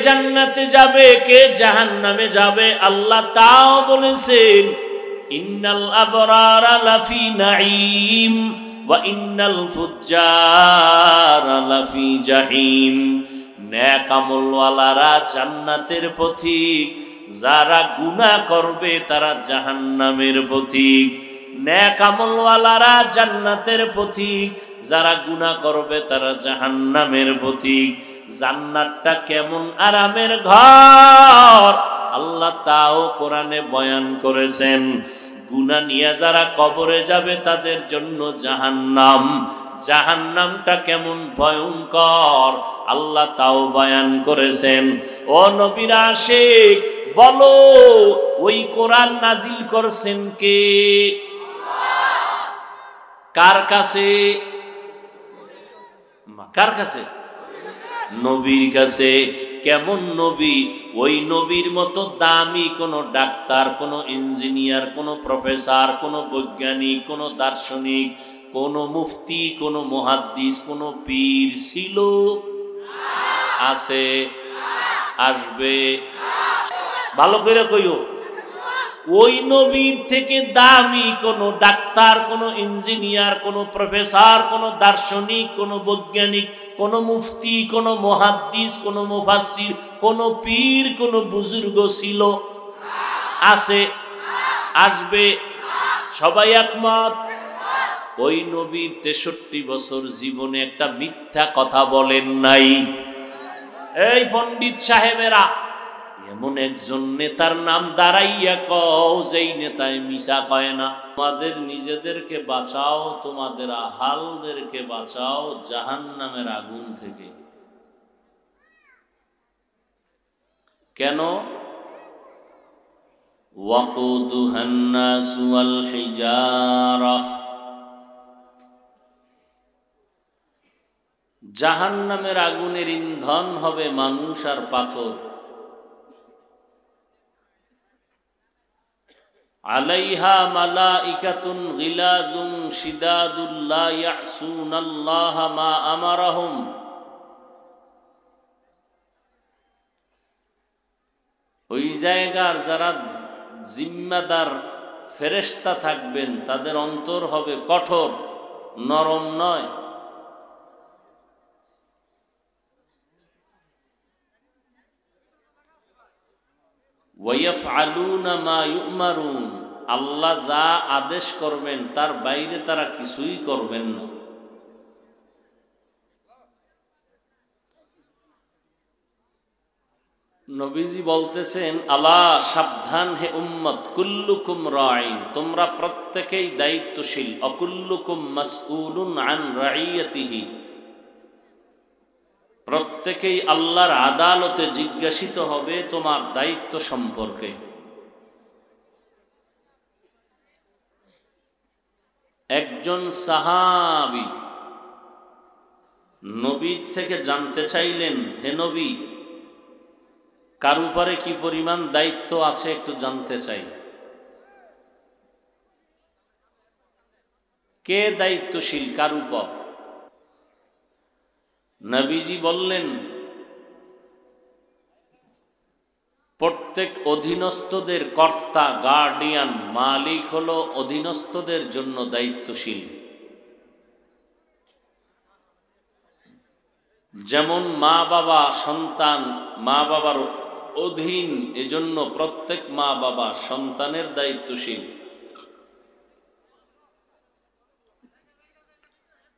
জান্নাতে যাবে কে জাহান্নামে যাবে আল্লাহ তাও বলেছেন ইন্নাল আবরারা লাফি নাঈম ওয়া ইন্নাল ফুজ্জারা লাফি জাহিম। নেক আমলওয়ালারা জান্নাতের পথিক, যারা গুনাহ করবে তারা জাহান্নামের পথিক। নেক আমলওয়ালারা জান্নাতের পথিক, যারা গুনাহ করবে তারা জাহান্নামের পথিক। জান্নাতটা কেমন আরামের ঘর আল্লাহ তাও কোরআনে বয়ান করেছেন। গুনাহ নিয়ে যারা কবরে যাবে তাদের জন্য জাহান্নাম, জাহান্নামটা কেমন ভয়ঙ্কর আল্লাহ তাও বয়ান করেছেন। ও নবীর আশিক বলো, ওই কোরআন নাজিল করছেন কে? কার কাছে? কার কাছে? নবীর কাছে। কেমন নবী? ওই নবীর মতো দামি কোনো ডাক্তার, কোনো ইঞ্জিনিয়ার, কোনো প্রফেসর, কোনো বৈজ্ঞানিক, কোনো দার্শনিক, কোনো মুফতি, কোনো মুহাদ্দিস, কোনো পীর ছিল? আছে? আসবে? ভালো করে কইও। ওই নবীর থেকে দামি কোনো ডাক্তার, কোনো ইঞ্জিনিয়ার, কোনো প্রফেসর, কোনো দার্শনিক, কোনো বৈজ্ঞানিক, কোনো মুফতি, কোনো মুহাদ্দিস, কোনো মুফাসসির, কোনো পীর, কোনো বুজুর্গ ছিল? আছে? আসবে? সবাই একমত? ওই নবীর 63 বছর জীবনে একটা মিথ্যা কথা বলেন নাই। এই পণ্ডিত সাহেবেরা, এমন একজন নেতার নাম দাঁড়াইয়া কও যেই নেতায় মিশা কয় না। তোমাদের নিজেদেরকে বাঁচাও, তোমাদের আহালদেরকে বাঁচাও জাহান্নামের আগুন থেকে। কেন? ওয়াকুদুহান নাসু ওয়াল হিজারাহ, জাহান্নামের আগুনের ইন্ধন হবে মানুষ আর পাথর। আলাইহা মালাইকাতুন গিলাজুন শিদাদুল লা ইয়াসুনাল্লাহা মা আমারাহুম। ওই জায়গার যারা জিম্মাদার ফেরেশতা থাকবেন তাদের অন্তর হবে কঠোর, নরম নয়। ওয়াইফআলুনা মা ইউমারুন, আল্লাহ যা আদেশ করবেন তার বাইরে তারা কিছুই করবেন না। নবীজি বলতেছেন, আলা সাবধান হে উম্মত, কুল্লুকুম রাঈন, তোমরা প্রত্যেকেই দায়িত্বশীল, অকুল্লুকুম মাসউলুন আন রাইয়াতিহি, প্রত্যেকেই আল্লাহর আদালতে জিজ্ঞাসিত হবে তোমার দায়িত্ব সম্পর্কে। একজন সাহাবী নবীর থেকে জানতে চাইলেন, হে নবী, কার উপরে কি পরিমাণ দায়িত্ব আছে একটু জানতে চাই। কে দায়িত্বশীল কার উপর? নবীজি বললেন, প্রত্যেক অধীনস্থদের কর্তা, গার্ডিয়ান, মালিক হলো অধীনস্থদের জন্য দায়িত্বশীল। যেমন মা বাবা সন্তান মা বাবার অধীন, এজন্য প্রত্যেক মা বাবা সন্তানের দায়িত্বশীল।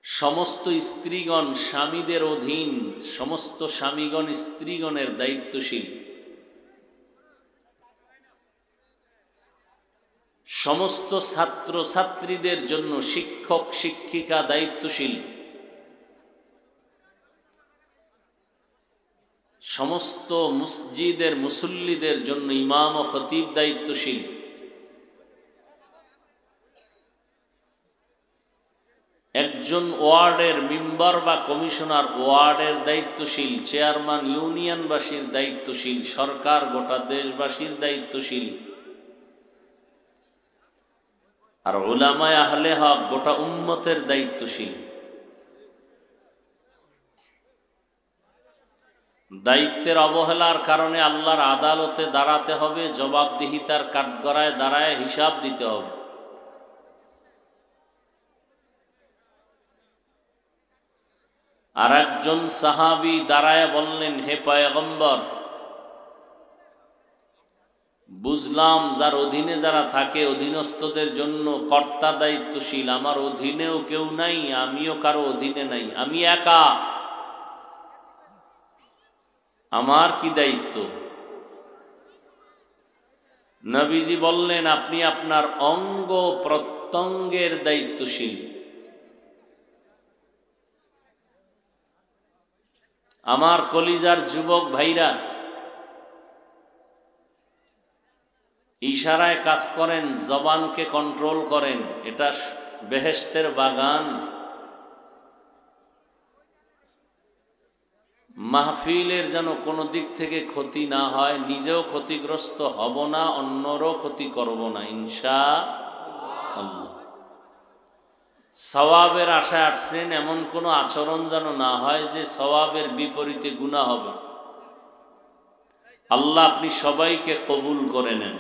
সমস্ত স্ত্রীগণ স্বামীদের অধীন, সমস্ত স্বামীগণ স্ত্রীগণের দায়িত্বশীল। সমস্ত ছাত্র ছাত্রীদের জন্য শিক্ষক শিক্ষিকা দায়িত্বশীল। সমস্ত মসজিদের মুসল্লিদের জন্য ইমাম ও খতিব দায়িত্বশীল। একজন ওয়ার্ডের মেম্বার বা কমিশনার ওয়ার্ডের দায়িত্বশীল, চেয়ারম্যান ইউনিয়নবাসীর দায়িত্বশীল, সরকার গোটা দেশবাসীর দায়িত্বশীল, আর উলামায়ে আহলে হক গোটা উম্মতের দায়িত্বশীল। দায়িত্বের অবহেলার কারণে আল্লাহর আদালতে দাঁড়াতে হবে, জবাবদিহিতার কাঠগড়ায় দাঁড়ায় হিসাব দিতে হবে। আর একজন সাহাবী দাঁড়ায় বললেন, হে পয়গম্বর, বুঝলাম যার অধীনে যারা থাকে অধীনস্থদের জন্য কর্তা দায়িত্বশীল, আমার অধীনেও কেউ নাই, আমিও কারো অধীনে নাই, আমি একা, আমার কি দায়িত্ব? নবীজি বললেন, আপনি আপনার অঙ্গ প্রত্যঙ্গের দায়িত্বশীল। আমার কলিজার যুবক ভাইরা, ইশারায় কাজ করেন, জবানকে কন্ট্রোল করেন, এটা বেহেশতের বাগান। মাহফিলের যেন কোনো দিক থেকে ক্ষতি না হয়, নিজেও ক্ষতিগ্রস্ত হব না, অন্যরও ক্ষতি করব না ইনশাআল্লাহ। সওয়াবের আশায় আসছেন, এমন কোনো আচরণ যেন না হয় যে সওয়াবের বিপরীতে গুনাহ হবে। আল্লাহ আপনি সবাইকে কবুল করে নেন।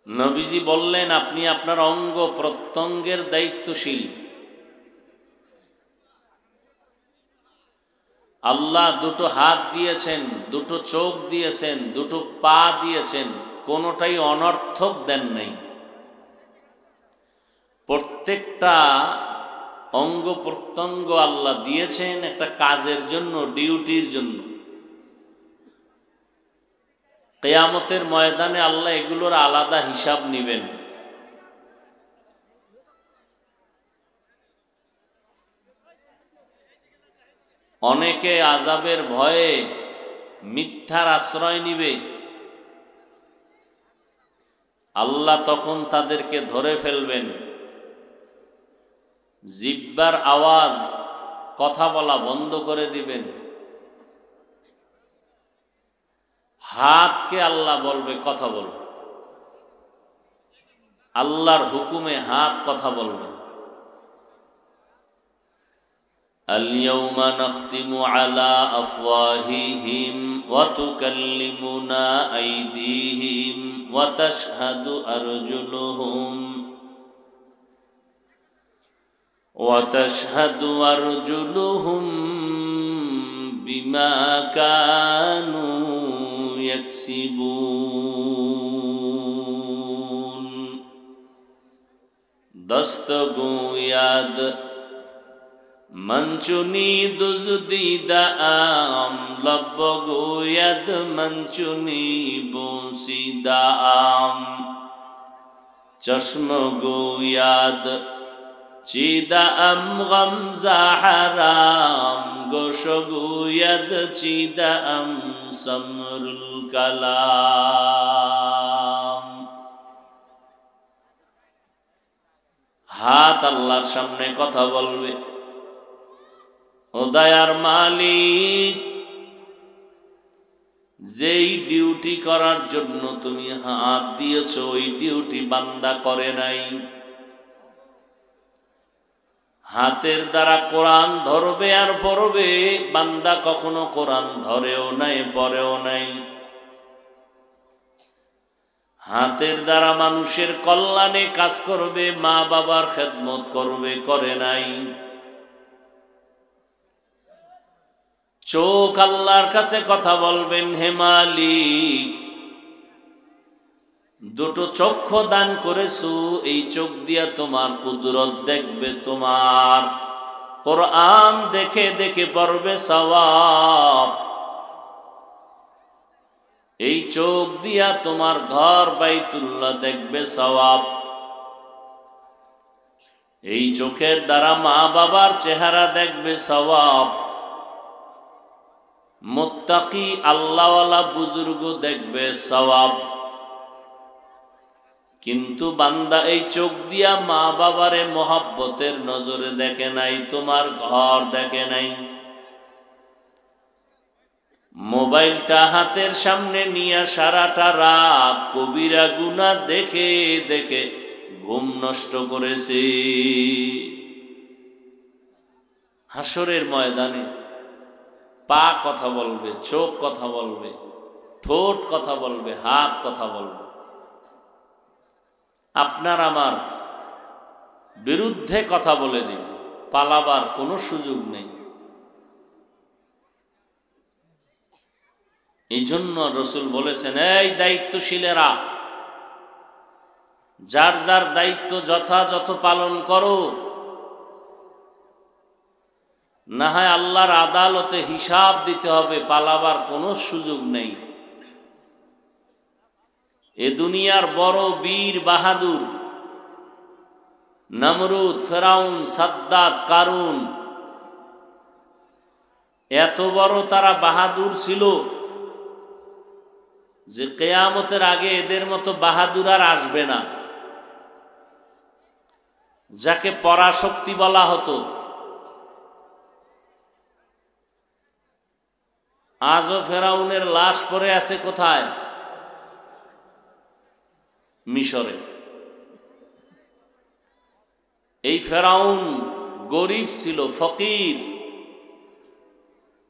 নবীজি বললেন, আপনি আপনার অঙ্গ প্রত্যঙ্গের দায়িত্বশীল। আল্লাহ দুটো হাত দিয়েছেন, দুটো চোখ দিয়েছেন, দুটো পা দিয়েছেন, কোনোটাই অনর্থক দেন নাই। প্রত্যেকটা অঙ্গ প্রত্যঙ্গ আল্লাহ দিয়েছেন একটা কাজের জন্য, ডিউটির জন্য। কিয়ামতের ময়দানে আল্লাহ এগুলোর আলাদা হিসাব নেবেন। অনেকে আযাবের ভয়ে মিথ্যার আশ্রয় নিবে, আল্লাহ তখন তাদেরকে ধরে ফেলবেন। জিহ্বার আওয়াজ, কথা বলা বন্ধ করে দিবেন। হাতকে আল্লাহ বলবে কথা বল, আল্লাহর হুকুমে হাত কথা বলবে। اليوم نختم على أفواههم وتكلمنا أيديهم وتشهد أرجلهم بما كانوا يكسبون दस्त गोयाद मंचुनी दुज़दीदा आम लब गोयद मंचुनी बोसीदा आम चश्म गोयाद चीदा अम गमजा हराम गोश गोयद चीदा अम समरुल कलाम। हाथ अल्लाहर सामने कथा बोलबे, ও দয়ার মালিক, যেই ডিউটি করার জন্য তুমি হাত দিয়েছো ওই ডিউটি বান্দা করে নাই। হাতের দ্বারা কোরআন ধরবে আর পড়বে, বান্দা কখনো কোরআন ধরেও নাই, পড়েও নাই। হাতের দ্বারা মানুষের কল্যাণে কাজ করবে, মা বাবার খেদমত করবে, করে নাই। চোখ আল্লাহর কাছে কথা বলবেন, হে মালিক, দুটো চক্ষু দান করেছো, এই চোখ দিয়া তোমার কুদরত দেখবে, তোমার কোরআন দেখে দেখে পড়বে সওয়াব। এই চোখ দিয়া তোমার ঘর বাইতুল্লাহ দেখবে সওয়াব। এই চোখের দ্বারা মা বাবার চেহারা দেখবে সওয়াব। মুত্তাকি আল্লাহওয়ালা বুজুর্গ দেখবে সওয়াব। কিন্তু বান্দা এই চোখ দিয়া মা বাবারে মোহাব্বতের নজরে দেখে নাই, তোমার ঘর দেখে নাই। মোবাইলটা হাতের সামনে নিয়ে সারাটা রাত কবিরা গুনাহ দেখে দেখে ঘুম নষ্ট করেছে। হাসরের ময়দানে পা কথা বলবে, চোখ কথা বলবে, ঠোঁট কথা বলবে, হাত কথা বলবে। আপনার আমার বিরুদ্ধে কথা বলে দিবে, পালাবার কোনো সুযোগ নেই। এই জন্য রসুল বলেছেন, এই দায়িত্বশীলেরা, যার যার দায়িত্ব যথাযথ পালন করো, না হয় আল্লাহর আদালতে হিসাব দিতে হবে, পালাবার কোনো সুযোগ নেই। এ দুনিয়ার বড় বীর বাহাদুর নমরুদ, ফেরাউন, সাদ্দাত, কারুন, এত বড় তারা বাহাদুর ছিল যে কিয়ামতের আগে এদের মতো বাহাদুর আর আসবে না। যাকে পরাশক্তি বলা হতো, আজও ফেরাউনের লাশ পড়ে আছে কোথায়? মিশরে। এই ফেরাউন গরিব ছিল, ফকির।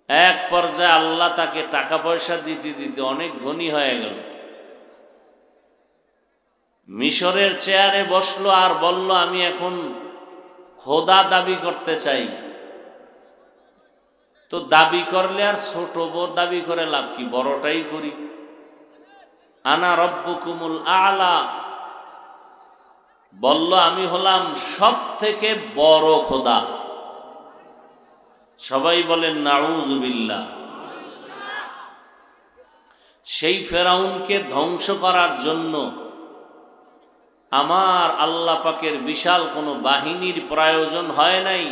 এক পর্যায়ে আল্লাহ তাকে টাকা পয়সা দিতে দিতে অনেক ধনী হয়ে গেল। মিশরের চেয়ারে বসলো আর বলল, আমি এখন খোদা দাবি করতে চাই। তো দাবি করলে আর ছোট বড় দাবি করে লাভ কি, বড়টাই করি। আনা রব্বুকুমুল আলা, বলল আমি হলাম সব থেকে বড় খোদা। সবাই বলেন নাউযুবিল্লাহ। সেই ফেরাউনকে ধ্বংস করার জন্য আমার আল্লাহ পাকের বিশাল কোনো বাহিনীর প্রয়োজন হয় নাই,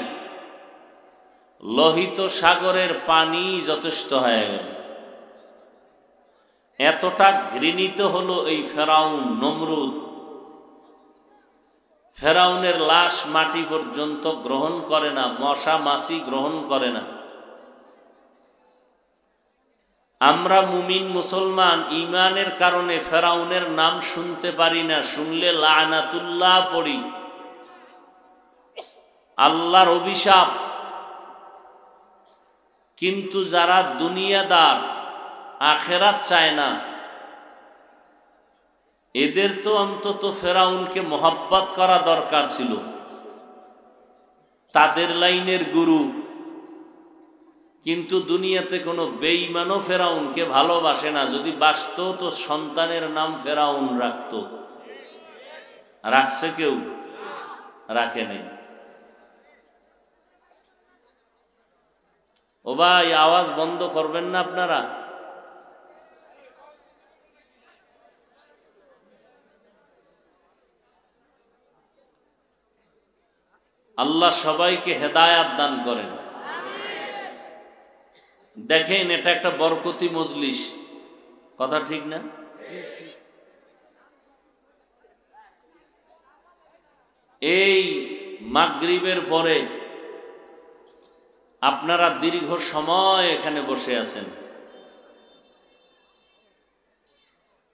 লোহিত সাগরের পানি যথেষ্ট হয়ে গেল। এতটা ঘৃণিত হলো এই ফেরাউন নমরুদ। ফেরাউনের লাশ মাটি পর্যন্ত গ্রহণ করে না, মশা মাছি গ্রহণ করে না। আমরা মুমিন মুসলমান ঈমানের কারণে ফেরাউনের নাম শুনতে পারি না, শুনলে লানাতুল্লাহ পড়ি, আল্লাহর অভিশাপ। কিন্তু যারা দুনিয়াদার, আখেরাত চায় না, এদের তো অন্তত ফেরাউনকে মোহাব্বত করা দরকার ছিল। তাদের লাইনের গুরু। কিন্তু দুনিয়াতে কোনো বেঈমানও ফেরাউনকে ভালোবাসে না। যদি বাসতো তো সন্তানের নাম ফেরাউন রাখত। রাখছে কেউ? রাখে নাই। ও ভাই, আওয়াজ বন্ধ করবেন না আপনারা। আল্লাহ সবাইকে হেদায়াত দান করেন। দেখেন, এটা একটা বরকতি মজলিস, কথা ঠিক না? এই মাগরিবের পরে আপনারা দীর্ঘ সময় এখানে বসে আছেন।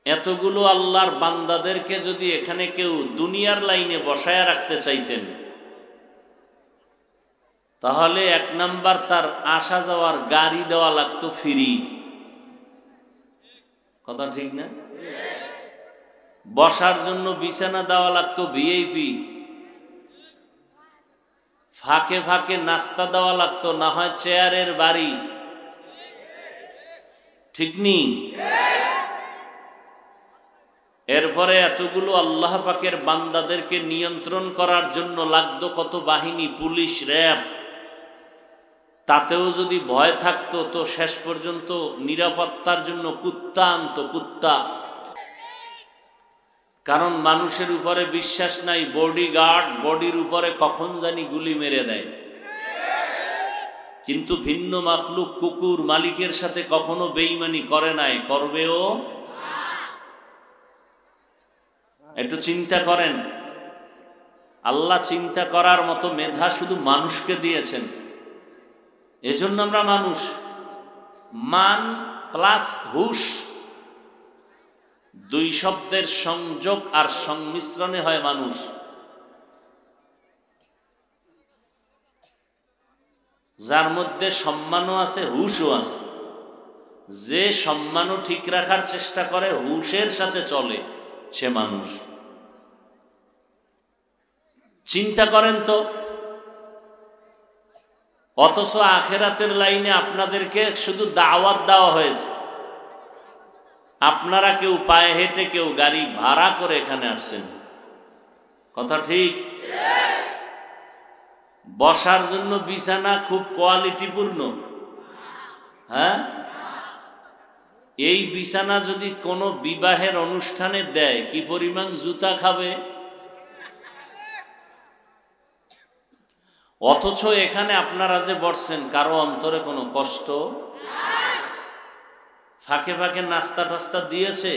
এতগুলো আল্লাহর বান্দাদেরকে যদি এখানে কেউ দুনিয়ার লাইনে বসায়া রাখতে চাইতেন, তাহলে এক নাম্বার তার আসা যাওয়ার গাড়ি দেওয়া লাগতো ফ্রি, কথা ঠিক না? বসার জন্য বিছানা দেওয়া লাগতো ভিআইপি, ফাঁকে ফাঁকে নাস্তা দেওয়া লাগতো, না হয় চেয়ারের বাড়ি, ঠিক নি? এরপরে এতগুলো আল্লাহ পাকের বান্দাদেরকে নিয়ন্ত্রণ করার জন্য লাগতো কত বাহিনী, পুলিশ, র্যাব। তাতেও যদি ভয় থাকতো তো শেষ পর্যন্ত নিরাপত্তার জন্য কুত্তা আনতো, কুত্তা। কারণ মানুষের উপরে বিশ্বাস নাই, বডিগার্ড বডির উপরে কখন জানি গুলি মেরে দেয়। কিন্তু ভিন্ন মাখলুক কুকুর মালিকের সাথে কখনো বেঈমানি করে নাই, করবেও। একটু চিন্তা করেন, আল্লাহ চিন্তা করার মতো মেধা শুধু মানুষকে দিয়েছেন। এজন্য আমরা মানুষ। মান প্লাস হুশ, দুই শব্দের সংযোগ আর সংমিশ্রণে হয় মানুষ। যার মধ্যে সম্মানও আছে, হুশও আছে। যে সম্মানও ঠিক রাখার চেষ্টা করে, হুশের সাথে চলে, সে মানুষ। চিন্তা করেন তো। অথচ আখিরাতের লাইনে আপনাদেরকে শুধু দাওয়াত দেওয়া হয়েছে। আপনারা কেউ পায়ে হেঁটে, কেউ গাড়ি ভাড়া করে এখানে আসছেন। কথা ঠিক? বসার জন্য বিছানা খুব কোয়ালিটিপূর্ণ। হ্যাঁ, এই বিছানা যদি কোনো বিবাহের অনুষ্ঠানে দেয়, কি পরিমাণ জুতা খাবে। অথচ এখানে আপনারা যে বসছেন, কারো অন্তরে কোনো কষ্ট, ফাঁকে ফাঁকে নাস্তা টাস্তা দিয়েছে,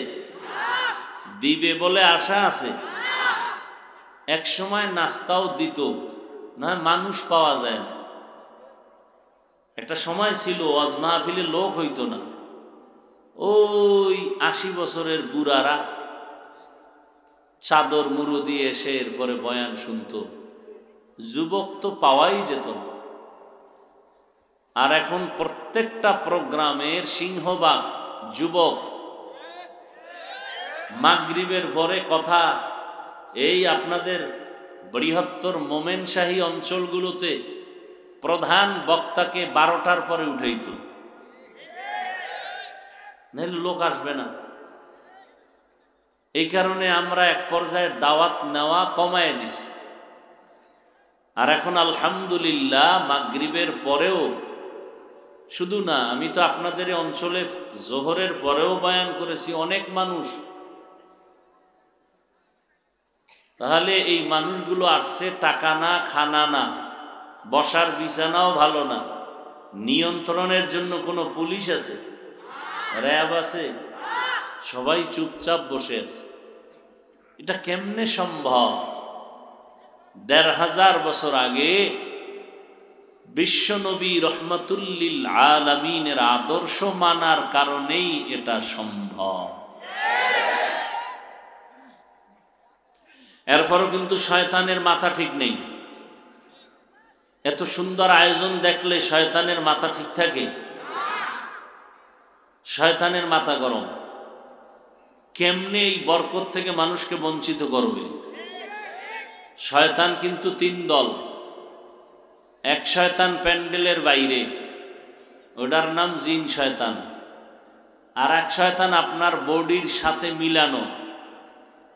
দিবে বলে আশা আছে। এক সময় নাস্তাও দিত না, মানুষ পাওয়া যায় না। একটা সময় ছিল ওয়াজ মাহফিলে লোক হইতো না, ওই 80 বছরের বুড়ারা চাদর মুড়ো দিয়ে এসে এরপরে বয়ান শুনতো। যুবক তো পাওয়াই যেত না। আর এখন প্রত্যেকটা প্রোগ্রামের সিংহভাগ যুবক। মাগরিবের পরে কথা, এই আপনাদের বৃহত্তর মোমেনশাহী অঞ্চলগুলোতে প্রধান বক্তাকে 12টার পরে উঠাইত, নাহলে লোক আসবে না। এই কারণে আমরা এক পর্যায়ে দাওয়াত নেওয়া কমায় দিছি। আর এখন আলহামদুলিল্লাহ মাগরিবের পরেও, শুধু না, আমি তো আপনাদের অঞ্চলে জোহরের পরেও বয়ান করেছি, অনেক মানুষ। তাহলে এই মানুষগুলো আসছে টাকা না, খানা না, বসার বিছানাও ভালো না। নিয়ন্ত্রণের জন্য কোনো পুলিশ আছে, র্যাব আছে? সবাই চুপচাপ বসে আছে। এটা কেমনে সম্ভব? 1500 বছর আগে বিশ্বনবী রহমাতুল্লিল আলামিনের আদর্শ মানার কারণেই এটা সম্ভব। এরপরও কিন্তু শয়তানের মাথা ঠিক নেই। এত সুন্দর আয়োজন দেখলে শয়তানের মাথা ঠিক থাকে? শয়তানের মাথা গরম। কেমনে এই বরকত থেকে মানুষকে বঞ্চিত করবে? শয়তান কিন্তু 3 দল। এক শয়তান প্যান্ডেলের বাইরে, ওটার নাম জিন শয়তান। আর এক শয়তান আপনার বডির সাথে মিলানো,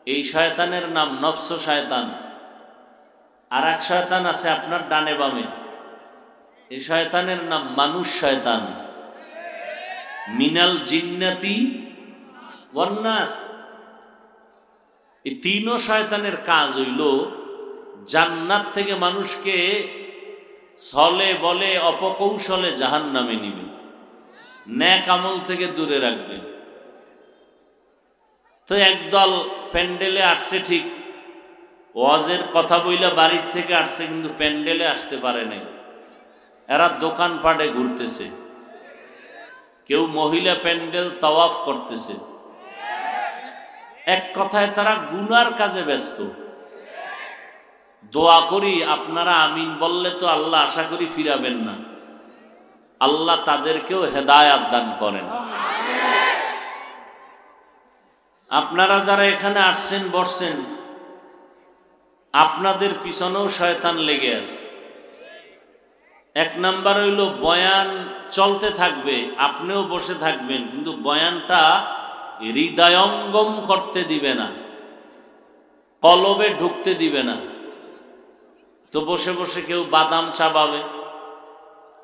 এই শয়তানের নাম নফস শয়তান। আর এক শয়তান আছে আপনার ডানে বামে, এই শয়তানের নাম মানুষ শয়তান। মিনাল জিন্নাতি ওয়ান নাস। এই 3 শয়তানের কাজ হইল জান্নাত থেকে মানুষকে ছলে বলে অপকৌশলে জাহান্নামে নিবে, নেক আমল থেকে দূরে রাখবে। তো একদল প্যান্ডেলে আসছে ঠিক, ওয়াজের কথা বইলা বাড়ির থেকে আসছে, কিন্তু প্যান্ডেলে আসতে পারে নাই। এরা দোকানপাটে ঘুরতেছে, কেউ মহিলা প্যান্ডেল তাওয়াফ করতেছে। এক কথায় তারা গুনার কাজে ব্যস্ত। দোয়া করি আপনারা আমিন বললে তো আল্লাহ আশা করি ফিরাবেন না। আল্লাহ তাদেরকেও হেদায়াত দান করেন। আপনারা যারা এখানে আসছেন বসছেন, আপনাদের পিছনেও শয়তান লেগে আছে। 1 নাম্বার হইল বয়ান চলতে থাকবে, আপনিও বসে থাকবেন, কিন্তু বয়ানটা হৃদয়ঙ্গম করতে দিবে না, কলবে ঢুকতে দিবে না। তো বসে বসে কেউ বাদাম চাবাবে,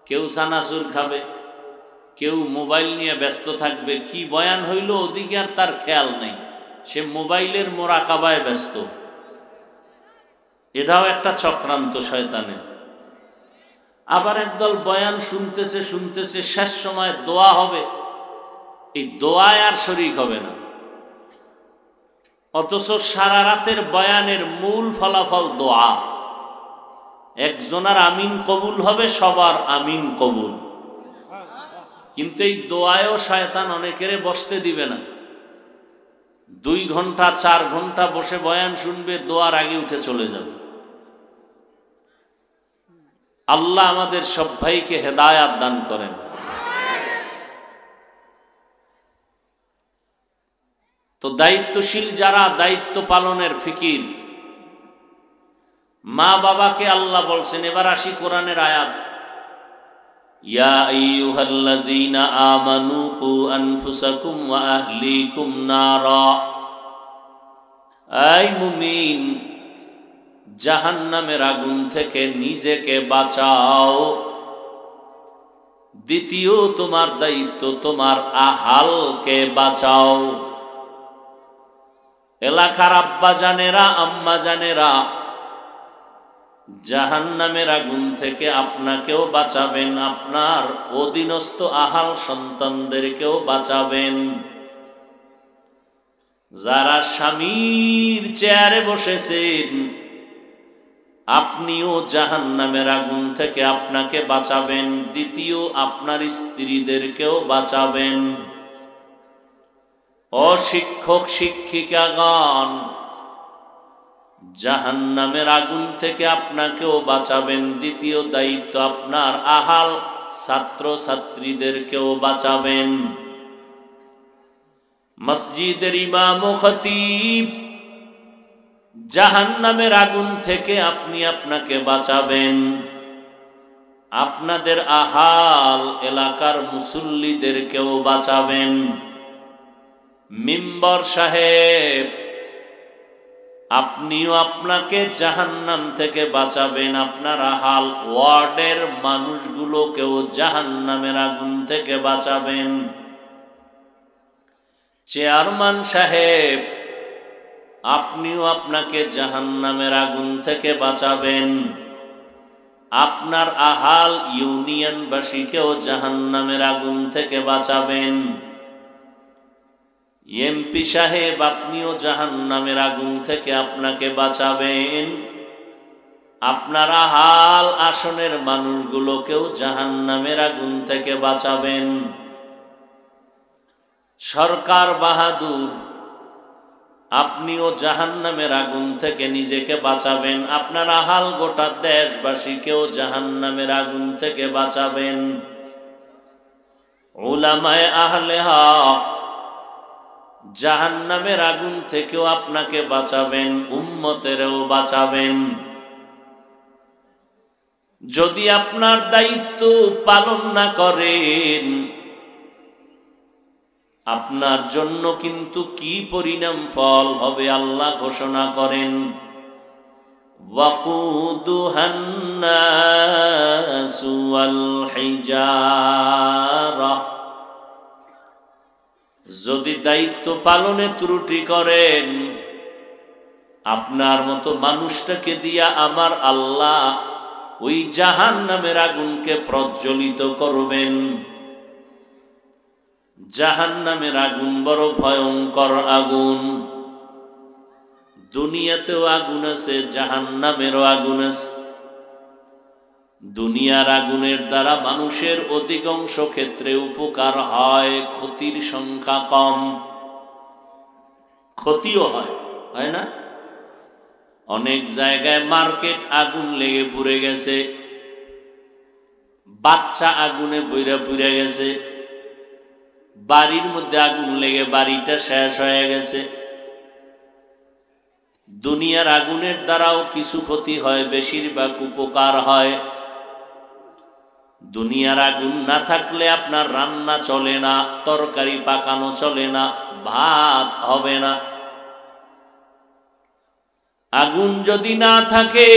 কেউ চানাচুর খাবে, কেউ মোবাইল নিয়ে ব্যস্ত থাকবে। কি বয়ান হইল ওদিকে আর তার খেয়াল নেই, সে মোবাইলের মোরাকাবায় ব্যস্ত। এটাও একটা চক্রান্ত শয়তানের। আবার একদল বয়ান শুনতেছে শুনতেছে, শেষ সময় দোয়া হবে, এই দোয়ায় আর শরীক হবে না। অথচ সারা রাতের বয়ানের মূল ফলাফল দোয়া। একজনের আমিন কবুল হবে, সবার আমিন কবুল। কিন্তু এই দোয়ায়ও শয়তান অনেকেরে বসতে দিবে না। 2 ঘন্টা 4 ঘন্টা বসে বয়ান শুনবে, দোয়ার আগে উঠে চলে যাবে। আল্লাহ আমাদের সব ভাইকে হেদায়াত দান করেন। তো দায়িত্বশীল যারা, দায়িত্ব পালনের ফিকির, মা বাবাকে আল্লাহ বলছেন। এবার আসি কোরআনের আয়াত, ইয়া আইয়ুহাল্লাযীনা আমানু কু আনফুসাকুম ওয়া আহলিকুম নারা, এই মুমিন জাহান্নামের আগুন থেকে নিজেকে বাঁচাও। দ্বিতীয় তোমার দায়িত্ব তোমার আহালকে বাঁচাও। এলাকার আব্বা জানেরা, আম্মা জানেরা, জাহান্নামের আগুন থেকে আপনাকেও বাঁচাবেন, আপনার অধীনস্থ আহাল সন্তানদেরকেও বাঁচাবেন। যারা স্বামীর চেয়ারে বসেছেন, আপনিও জাহান্নামের আগুন থেকে আপনাকে বাঁচাবেন, দ্বিতীয় আপনার স্ত্রীদেরকেও বাঁচাবেন। ও শিক্ষক শিক্ষিকাগণ, জাহান্নামের আগুন থেকে আপনাকেও বাঁচাবেন, দ্বিতীয় দায়িত্ব আপনার আহাল ছাত্র ছাত্রীদেরকেও বাঁচাবেন। মসজিদের ইমাম ও খতিব, জাহান্নামের আগুন থেকে আপনি আপনাকে বাঁচাবেন, আপনাদের আহাল এলাকার মুসল্লিদেরকেও বাঁচাবেন। মিম্বর সাহেব, আপনিও আপনাকে জাহান্নাম থেকে বাঁচাবেন, আপনার আহাল ওয়ার্ডের মানুষগুলোকেও জাহান্নামের আগুন থেকে বাঁচাবেন। চেয়ারম্যান সাহেব, আপনিও আপনাকে জাহান্নামের আগুন থেকে বাঁচাবেন, আপনার আহাল ইউনিয়নবাসীকেও জাহান্নামের আগুন থেকে বাঁচাবেন। এমপি সাহেব, আপনিও জাহান্নামের আগুন থেকে আপনাকে বাঁচাবেন, আপনার আহাল আসনের মানুষগুলোকেও জাহান্নামের আগুন থেকে বাঁচাবেন। সরকার বাহাদুর, আপনিও জাহান্নামের আগুন থেকে নিজেকে বাঁচাবেন, আপনার আহাল গোটা দেশবাসীকেও জাহান্নামের আগুন থেকে বাঁচাবেন। উলামায়ে আহলে হক, জাহান্নামের আগুন থেকেও আপনাকে বাঁচাবেন, উম্মতেরও বাঁচাবেন। যদি আপনার দায়িত্ব পালন না করেন, আপনার জন্য কিন্তু কি পরিণাম ফল হবে আল্লাহ ঘোষণা করেন, ওয়াকুদুহান নাসু ওয়াল হিজারা। যদি দায়িত্ব পালনে ত্রুটি করেন, আপনার মতো মানুষটাকে দিয়া আমার আল্লাহ ওই জাহান্নামের আগুনকে প্রজ্বলিত করবেন। জাহান্নামের আগুন বড় ভয়ঙ্কর আগুন। দুনিয়াতেও আগুন আছে, জাহান্নামেরও আগুন আছে। দুনিয়ার আগুনের দ্বারা মানুষের অধিকাংশ ক্ষেত্রে উপকার হয়, ক্ষতির সংখ্যা কম। ক্ষতিও হয় না? অনেক জায়গায় মার্কেট আগুন লেগে পুড়ে গেছে, বাচ্চা আগুনে পুড়ে গেছে, বাড়ির মধ্যে আগুন লেগে বাড়িটা শেষ হয়ে গেছে। দুনিয়ার আগুনের দ্বারাও কিছু ক্ষতি হয়, বেশিরভাগ উপকার হয়। দুনিয়ার আগুন না থাকলে আপনার রান্না চলে না, তরকারি পাকানো চলে না, ভাত হবে না। আগুন যদি না থাকে,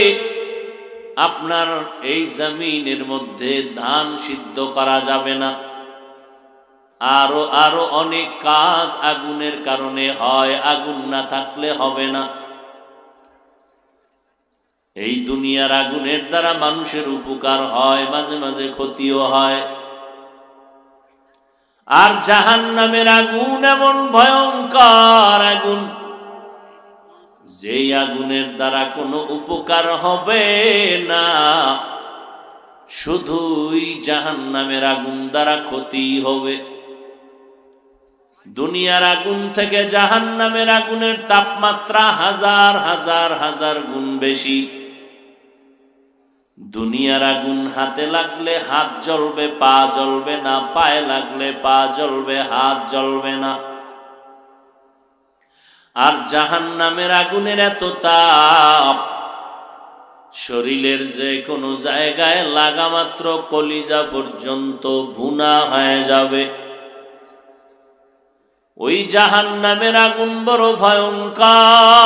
আপনার এই জমিনের মধ্যে ধান সিদ্ধ করা যাবে না। আরো অনেক কাজ আগুনের কারণে হয়, আগুন না থাকলে হবে না। এই দুনিয়ার আগুনের দ্বারা মানুষের উপকার হয়, মাঝে মাঝে ক্ষতিও হয়। আর জাহান্নামের আগুন এমন ভয়ঙ্কর আগুন, যেই আগুনের দ্বারা কোনো উপকার হবে না, শুধুই জাহান্নামের আগুন দ্বারা ক্ষতি হবে। দুনিয়ার আগুন থেকে জাহান্নামের আগুনের তাপমাত্রা হাজার হাজার হাজার গুণ বেশি। দুনিয়ার আগুন হাতে লাগলে হাত জ্বলবে, পা জ্বলবে না, পায়ে লাগলে পা জ্বলবে, হাত জ্বলবে না। আর জাহান্নামের আগুনের এত তাপ, শরীরের যে কোনো জায়গায় লাগা মাত্র কলিজা পর্যন্ত ভুনা হয়ে যাবে। ওই জাহান্নামের আগুন বড় ভয়ঙ্কর।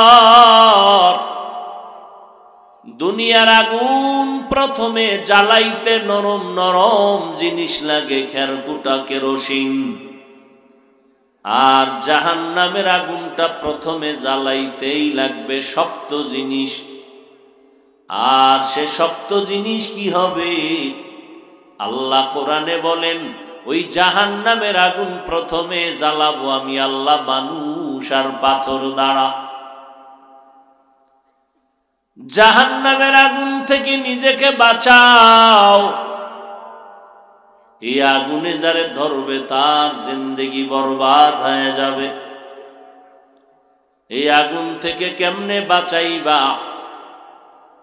দুনিয়ার আগুন প্রথমে জ্বালাইতে নরম নরম জিনিস লাগে, খেরকুটা, কেরোসিন। আর জাহান্নামের আগুনটা প্রথমে জ্বালাইতেই লাগবে শক্ত জিনিস। আর সে শক্ত জিনিস কি হবে? আল্লাহ কোরআনে বলেন, ওই জাহান্নামের আগুন প্রথমে জ্বালাবো আমি আল্লাহ মানুষ আর পাথর দ্বারা। জাহান্নামের আগুন থেকে নিজেকে বাঁচাও। এই আগুনে যারে ধরবে তার জিন্দেগি বরবাদ হয়ে যাবে। এই আগুন থেকে কেমনে বাঁচাইবা?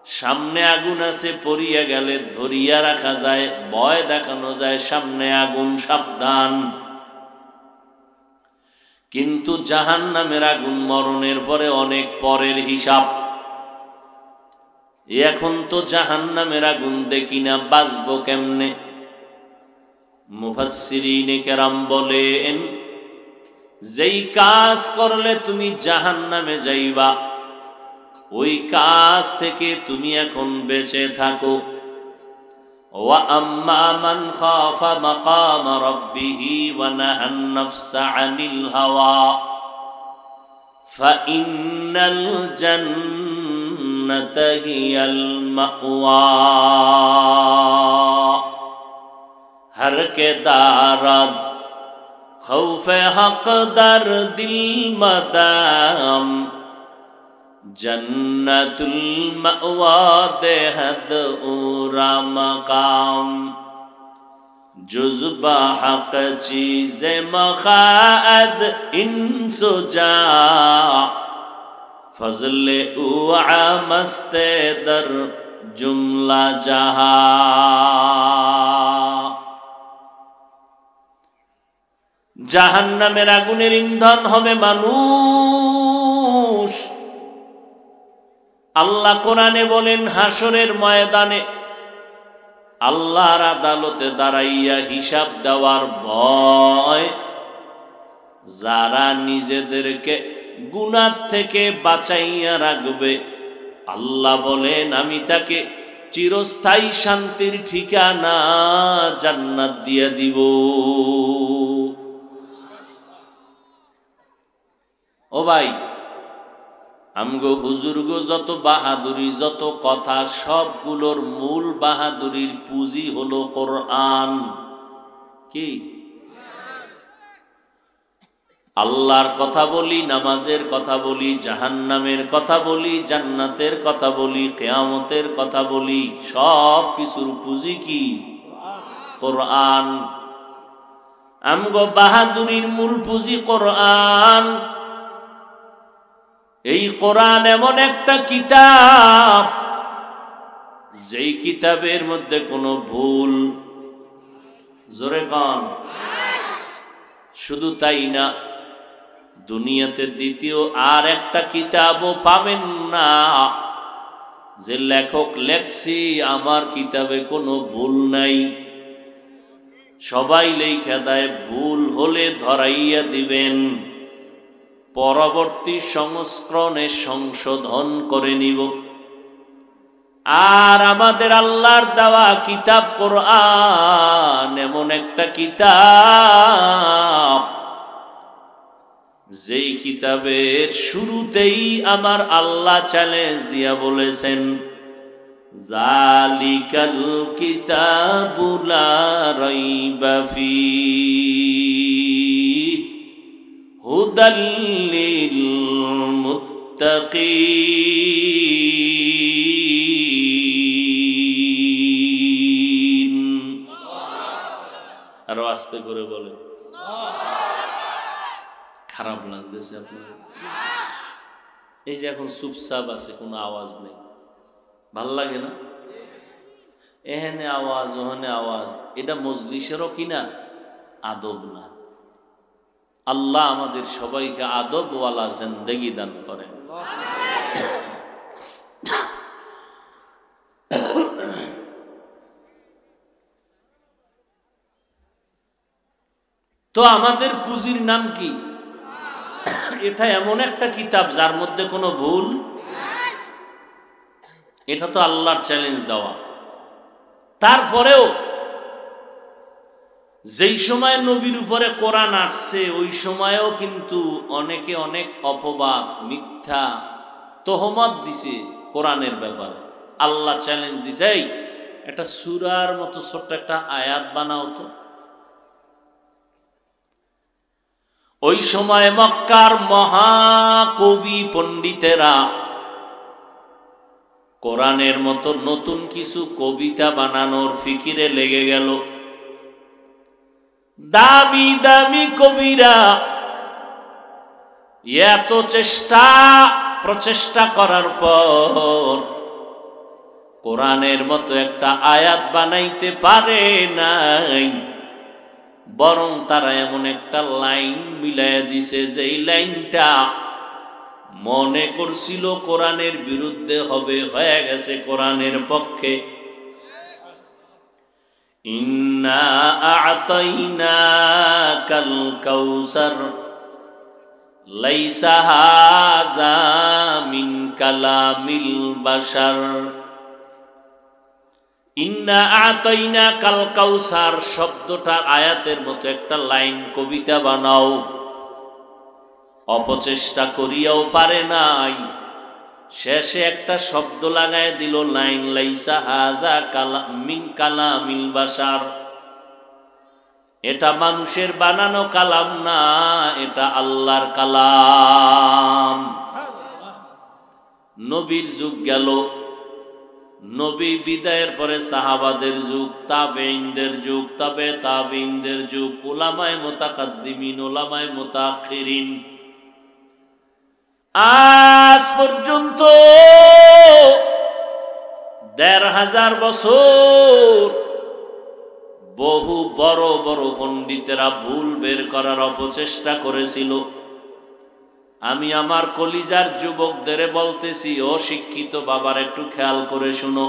সামনে আগুন আছে, পড়িয়া গেলে ধরিয়া রাখা যায়, ভয় দেখানো যায়, সামনে আগুন, সাবধান। কিন্তু জাহান্নামের আগুন মরণের পরে অনেক পরের হিসাব। এখন তো জাহান্নামের আগুন দেখি না, বাঁচবো কেমনে? মুফাসসিরিনে কেরাম বলেন, যেই কাজ করলে তুমি জাহান্নামে যাইবা, ওই কাজ থেকে তুমি এখন বেঁচে থাকো। ওয়া আম্মা মান খাফা মাকাম রাব্বিহি ওয়া নাহান নাফসা আনিল হাওয়া ফাইন্নাল জান্নাতা হিয়াল মাওয়া। हर के दारद खौफे हक दर दिल मदाम जन्नतुल मअवा देहद उरा मकाम जुज़बा हक चीज़े मखाअज इंसो जा फजले उआ मस्ते दर जुमला जहा। জাহান্নামের আগুনের ইন্ধন হবে মানুষ। আল্লাহ কোরআনে বলেন, হাসরের ময়দানে আল্লাহর আদালতে দাঁড়াইয়া হিসাব দেওয়ার ভয় যারা নিজেদেরকে গুনাহ থেকে বাঁচাইয়া রাখবে, আল্লাহ বলেন আমি তাকে চিরস্থায়ী শান্তির ঠিকানা জান্নাত দিয়ে দিব। ও ভাই, আমগো হুজুরগো যত বাহাদুরি, যত কথা, সবগুলোর মূল বাহাদুরির পুঁজি হলো কোরআন। কি? আল্লাহর কথা বলি, নামাজের কথা বলি, জাহান্নামের কথা বলি, জান্নাতের কথা বলি, কিয়ামতের কথা বলি, সব কিছুর পুঁজি কি? কোরআন। আমগো বাহাদুরির মূল পুঁজি কোরআন। এই কোরআন এমন একটা কিতাব, যেই কিতাবের মধ্যে কোনো ভুল, জোরে কান, শুধু তাই না, দুনিয়াতে দ্বিতীয় আর একটা কিতাবও পাবেন না যে লেখক লেখছি আমার কিতাবে কোনো ভুল নাই। সবাই লেখা দেয়, ভুল হলে ধরাইয়া দিবেন, পরবর্তী সংস্করণে সংশোধন করে নিব। আর আমাদের আল্লাহর দেওয়া কিতাব কোরআন এমন একটা কিতাব, যেই কিতাবের শুরুতেই আমার আল্লাহ চ্যালেঞ্জ দিয়া বলেছেন, যালিকাল কিতাবু লা রাইবা ফীহি হুদাল লিল মুত্তাকিন। আরো আস্তে করে বলে, খারাপ লাগতেছে আপনার? এই যে এখন চুপচাপ আছে, কোনো আওয়াজ নেই, ভাল লাগে না? এখানে আওয়াজ ওখানে আওয়াজ, এটা মজলিসেরও কিনা আদব না। আল্লাহ আমাদের সবাইকে আদবওয়ালা জিন্দেগি দান করেন। তো আমাদের পুঁজির নাম কি? এটা এমন একটা কিতাব যার মধ্যে কোনো ভুল, এটা তো আল্লাহর চ্যালেঞ্জ দেওয়া। তারপরেও যেই সময় নবীর উপরে কোরআন আসছে ওই সময়েও কিন্তু অনেকে অনেক অপবাদ, মিথ্যা তহমত দিছে কোরআনের ব্যাপারে। আল্লাহ চ্যালেঞ্জ দিছে, এই একটা সূরার মতো ছোট্ট একটা আয়াত বানাও তো। ওই সময় মক্কার মহাকবি পণ্ডিতেরা কোরআনের মতো নতুন কিছু কবিতা বানানোর ফিকিরে লেগে গেল। দামি দামি কবিরা এত প্রচেষ্টা করার পর কোরআনের মতো একটা আয়াত বানাইতে পারে নাই, বরং তারা এমন একটা লাইন মিলাইয়া দিছে যেই লাইনটা মনে করছিল কোরআনের বিরুদ্ধে হবে, হয়ে গেছে কোরআনের পক্ষে। ইন্না আ'তাইনাকাল কাউসার লাইসা হাযা মিন কালামিল বাশার। ইন্না আ'তাইনাকাল কাউসার শব্দটার আয়াতের মতো একটা লাইন কবিতা বানাও, অপচেষ্টা করিয়াও পারে নাই। শেষে একটা শব্দ লাগায় দিল, লাইন লাইসা হাযা মিন কালামিল বাশার। এটা মানুষের বানানো কালাম না, এটা আল্লাহর কালাম। নবীর যুগ গেল, নবী বিদায়ের পরে সাহাবাদের যুগ, তাবেঈনদের যুগ, তবে তাবেঈনদের যুগ, উলামায়ে মুতাকাদ্দিমিন, উলামায়ে মুতাআখিরিন। আজ পর্যন্ত ১৫০০ বছর বহু বড় বড় পণ্ডিতেরা ভুল বের করার অপচেষ্টা করেছিল। আমি আমার কলিজার যুবকদের বলতেছি, অশিক্ষিত বাবার একটু খেয়াল করে শুনো।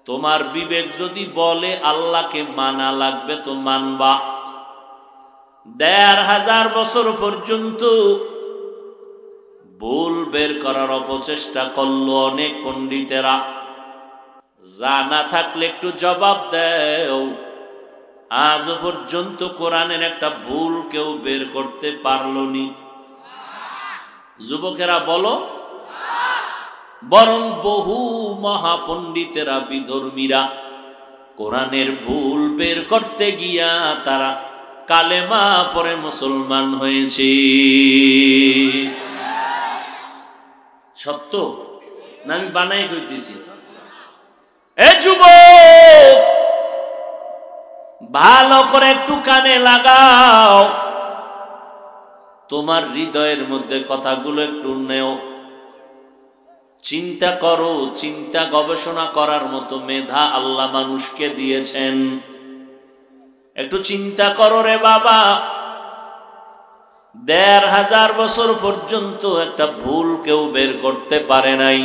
তোমার বিবেক যদি বলে আল্লাহকে মানা লাগবে তো মানবা। ১৫০০ বছর পর্যন্ত ভুল বের করার অপচেষ্টা করলো অনেক পণ্ডিতেরা। জানা থাকলে একটু জবাব দেও। আজও পর্যন্ত কোরআনের একটা ভুল কেউ বের করতে পারলনি। যুবকেরা বলো, বরং বহু মহাপণ্ডিতেরা, বিধর্মীরা কোরআনের ভুল বের করতে গিয়া তারা কালেমা পড়ে মুসলমান হয়েছে। সত্য না আমি বানাই কইতেছি? এ যুবক, ভালো করে একটু কানে লাগাও, তোমার হৃদয়ের মধ্যে কথাগুলো একটু নেও, চিন্তা করো। চিন্তা গবেষণা করার মতো মেধা আল্লাহ মানুষকে দিয়েছেন। একটু চিন্তা করো রে বাবা। ১৫০০ বছর পর্যন্ত একটা ভুল কেউ বের করতে পারে নাই।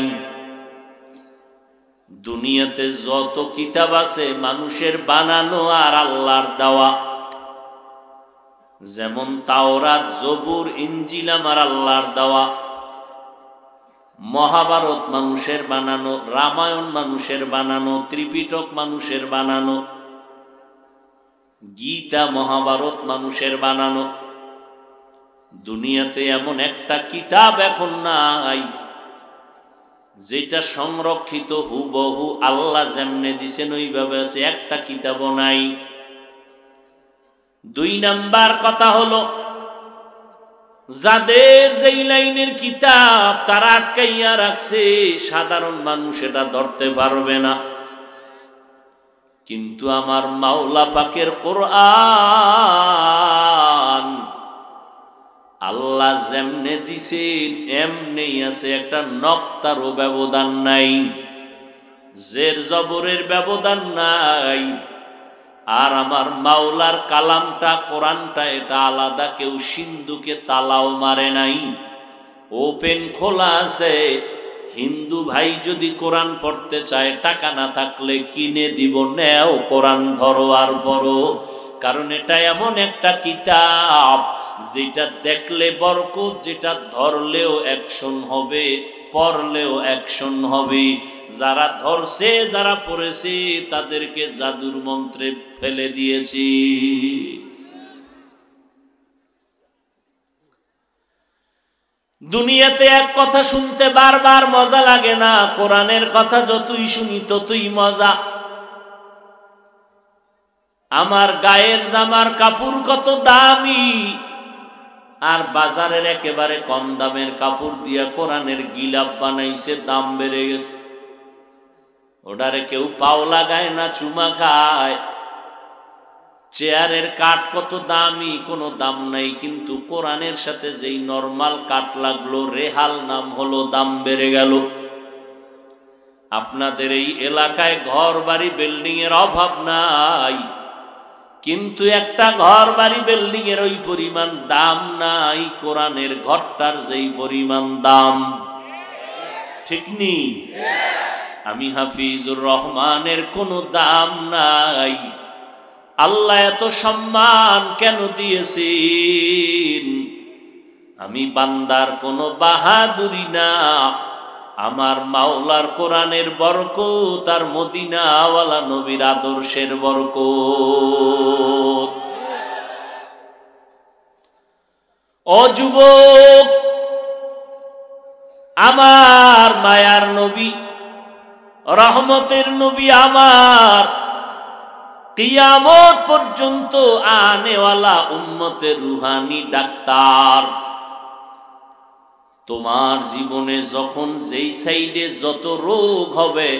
দুনিয়াতে যত কিতাব আছে মানুষের বানানো আর আল্লাহর দেওয়া। যেমন তাওরাত, জবুর, ইনজিল আমার আল্লাহর দেওয়া। মহাভারত মানুষের বানানো, রামায়ণ মানুষের বানানো, ত্রিপিটক মানুষের বানানো, গীতা মহাভারত মানুষের বানানো। দুনিয়াতে এমন একটা কিতাব এখন নাই যেটা সংরক্ষিত হুবহু আল্লাহ যেমনে দিছেন ওইভাবে আছে, একটা কিতাবও নাই। ২ নাম্বার কথা হলো, যাদের যেই লাইনের কিতাব তারা আটকাইয়া রাখছে, সাধারণ মানুষ এটা ধরতে পারবে না। কিন্তু আমার মাওলা পাকের কোরআন আল্লাহ যেমনে দিছেন এমনি আছে, একটা নক্তারও ব্যবধান নাই। জের জবরের ব্যবধান নাই। আর আমার মাওলার কালামটা কোরআনটা এটা আলাদা, কেউ সিন্ধুকে তালাও মারে নাই, ওপেন খোলা আছে। হিন্দু ভাই যদি কোরআন পড়তে চায়, টাকা না থাকলে কিনে দিব, নেও কোরআন ধরো আর পড়ো। কারণ এটা এমন একটা কিতাব যেটা দেখলে বরকত, যেটা ধরলেও অ্যাকশন হবে, পড়লেও অ্যাকশন হবে। যারা ধরছে, যারা পড়েছে, তাদেরকে জাদুর মন্ত্রে ফেলে দিয়েছি। দুনিয়াতে এক কথা শুনতে বারবার মজা লাগে না, কোরআনের কথা যতই শুনি ততই মজা। আমার গায়ের জামার কাপড় কত দামি, আর বাজারের একেবারে কম দামের কাপড় দিয়া কোরআনের গিলাপ বানাইছে, দাম বেড়ে গেছে। ওটারে কেউ পাও লাগায় না, চুমা খায়। চেয়ারের কাঠ কত দামি, কোনো দাম নাই, কিন্তু কোরআনের সাথে যেই নরমাল কাঠ লাগলো, রেহাল নাম হলো, দাম বেড়ে গেল। আপনাদের এই এলাকায় ঘর বাড়ি বিল্ডিং এর অভাব নাই, কিন্তু একটা ঘর বাড়ি বিল্ডিং এর ওই পরিমাণ দাম নাই কোরআনের ঘরটার যেই পরিমাণ দাম। ঠিক নি? আমি হাফিজুর রহমানের কোনো দাম নাই। আল্লাহ এত সম্মান কেন দিয়েছেন? আমি বান্দার কোনো বাহাদুরি না, আমার মাওলার কোরআনের বরকত আর মদিনাওয়ালা নবীর আদর্শের বরকত। ও যুবক, আমার মায়ার নবী, রহমতের নবী, আমার কিয়ামত পর্যন্ত আনেওয়ালা উম্মতের রুহানি ডাক্তার। তোমার জীবনে যখন যেই সাইডে যত রোগ হবে,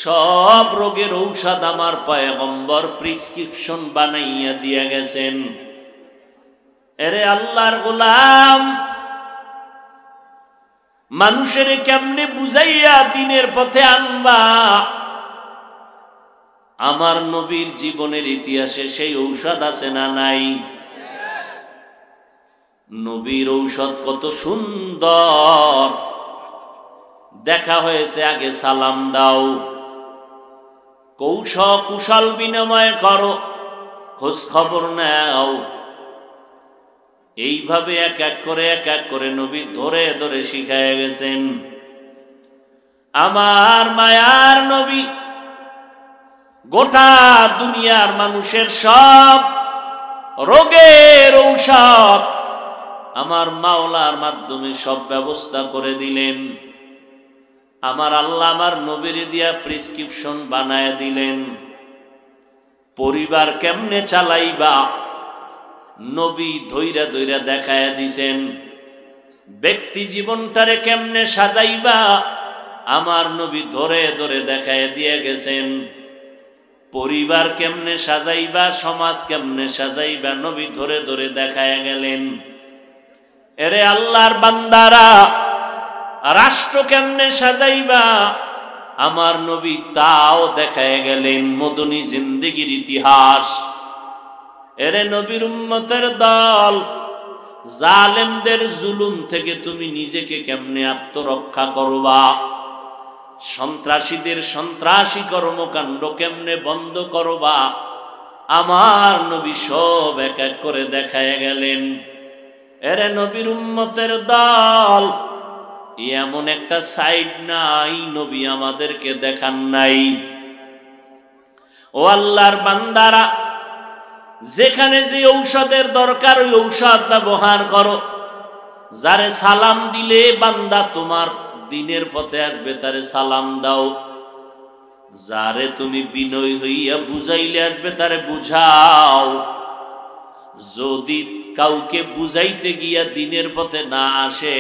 সব রোগের ঔষধ আমার পয়গম্বর প্রেসক্রিপশন বানাইয়া দিয়া গেছেন। এরে আল্লাহর গোলাম, মানুষের কেমনে বুঝাইয়া দিনের পথে আনবা? আমার নবীর জীবনের ইতিহাসে সেই ঔষধ আছে না নাই? নবীর ঔষধ কত সুন্দর। দেখা হয়েছে, আগে সালাম দাও, কুশল বিনিময় করো, খোঁজ খবর নাও। এইভাবে এক এক করে নবী ধরে ধরে শিখায় গেছেন। আমার মায়ার নবী গোটা দুনিয়ার মানুষের সব রোগের ঔষধ আমার মাওলার মাধ্যমে সব ব্যবস্থা করে দিলেন। আমার আল্লাহ আমার নবীর দিয়া প্রেসক্রিপশন বানায় দিলেন। পরিবার কেমনে চালাইবা, নবী ধৈরা ধৈরা দেখায় দিছেন। ব্যক্তি জীবনটারে কেমনে সাজাইবা, আমার নবী ধরে ধরে দেখায় দিয়ে গেছেন। পরিবার কেমনে সাজাইবা, সমাজ কেমনে সাজাইবা, নবী ধরে ধরে দেখায় গেলেন। এরে আল্লাহর বান্দারা, রাষ্ট্র কেমনে সাজাইবা, আমার নবী তাও দেখায় গেলেন। মদনী জিন্দেগির ইতিহাস। এরে নবীর উম্মতের দল, জালেমদের জুলুম থেকে তুমি নিজেকে কেমনে আত্মরক্ষা করবা, সন্ত্রাসীদের সন্ত্রাসী কর্মকাণ্ড কেমনে বন্ধ করবা, আমার নবী সব এক এক করে দেখায় গেলেন। এরে নবীর উম্মতের দল, এমন একটা সাইড নাই নবী আমাদেরকে দেখান নাই। ও আল্লাহর বান্দারা, যেখানে যে ঔষধের দরকার ওই ঔষধ ব্যবহার করো। যারে সালাম দিলে বান্দা তোমার দিনের পথে আসবে, তারে সালাম দাও। যারে তুমি বিনয় হইয়া বুঝাইলে আসবে, তারে বুঝাও। যদি কাউকে বুঝাইতে গিয়া দিনের পথে না আসে,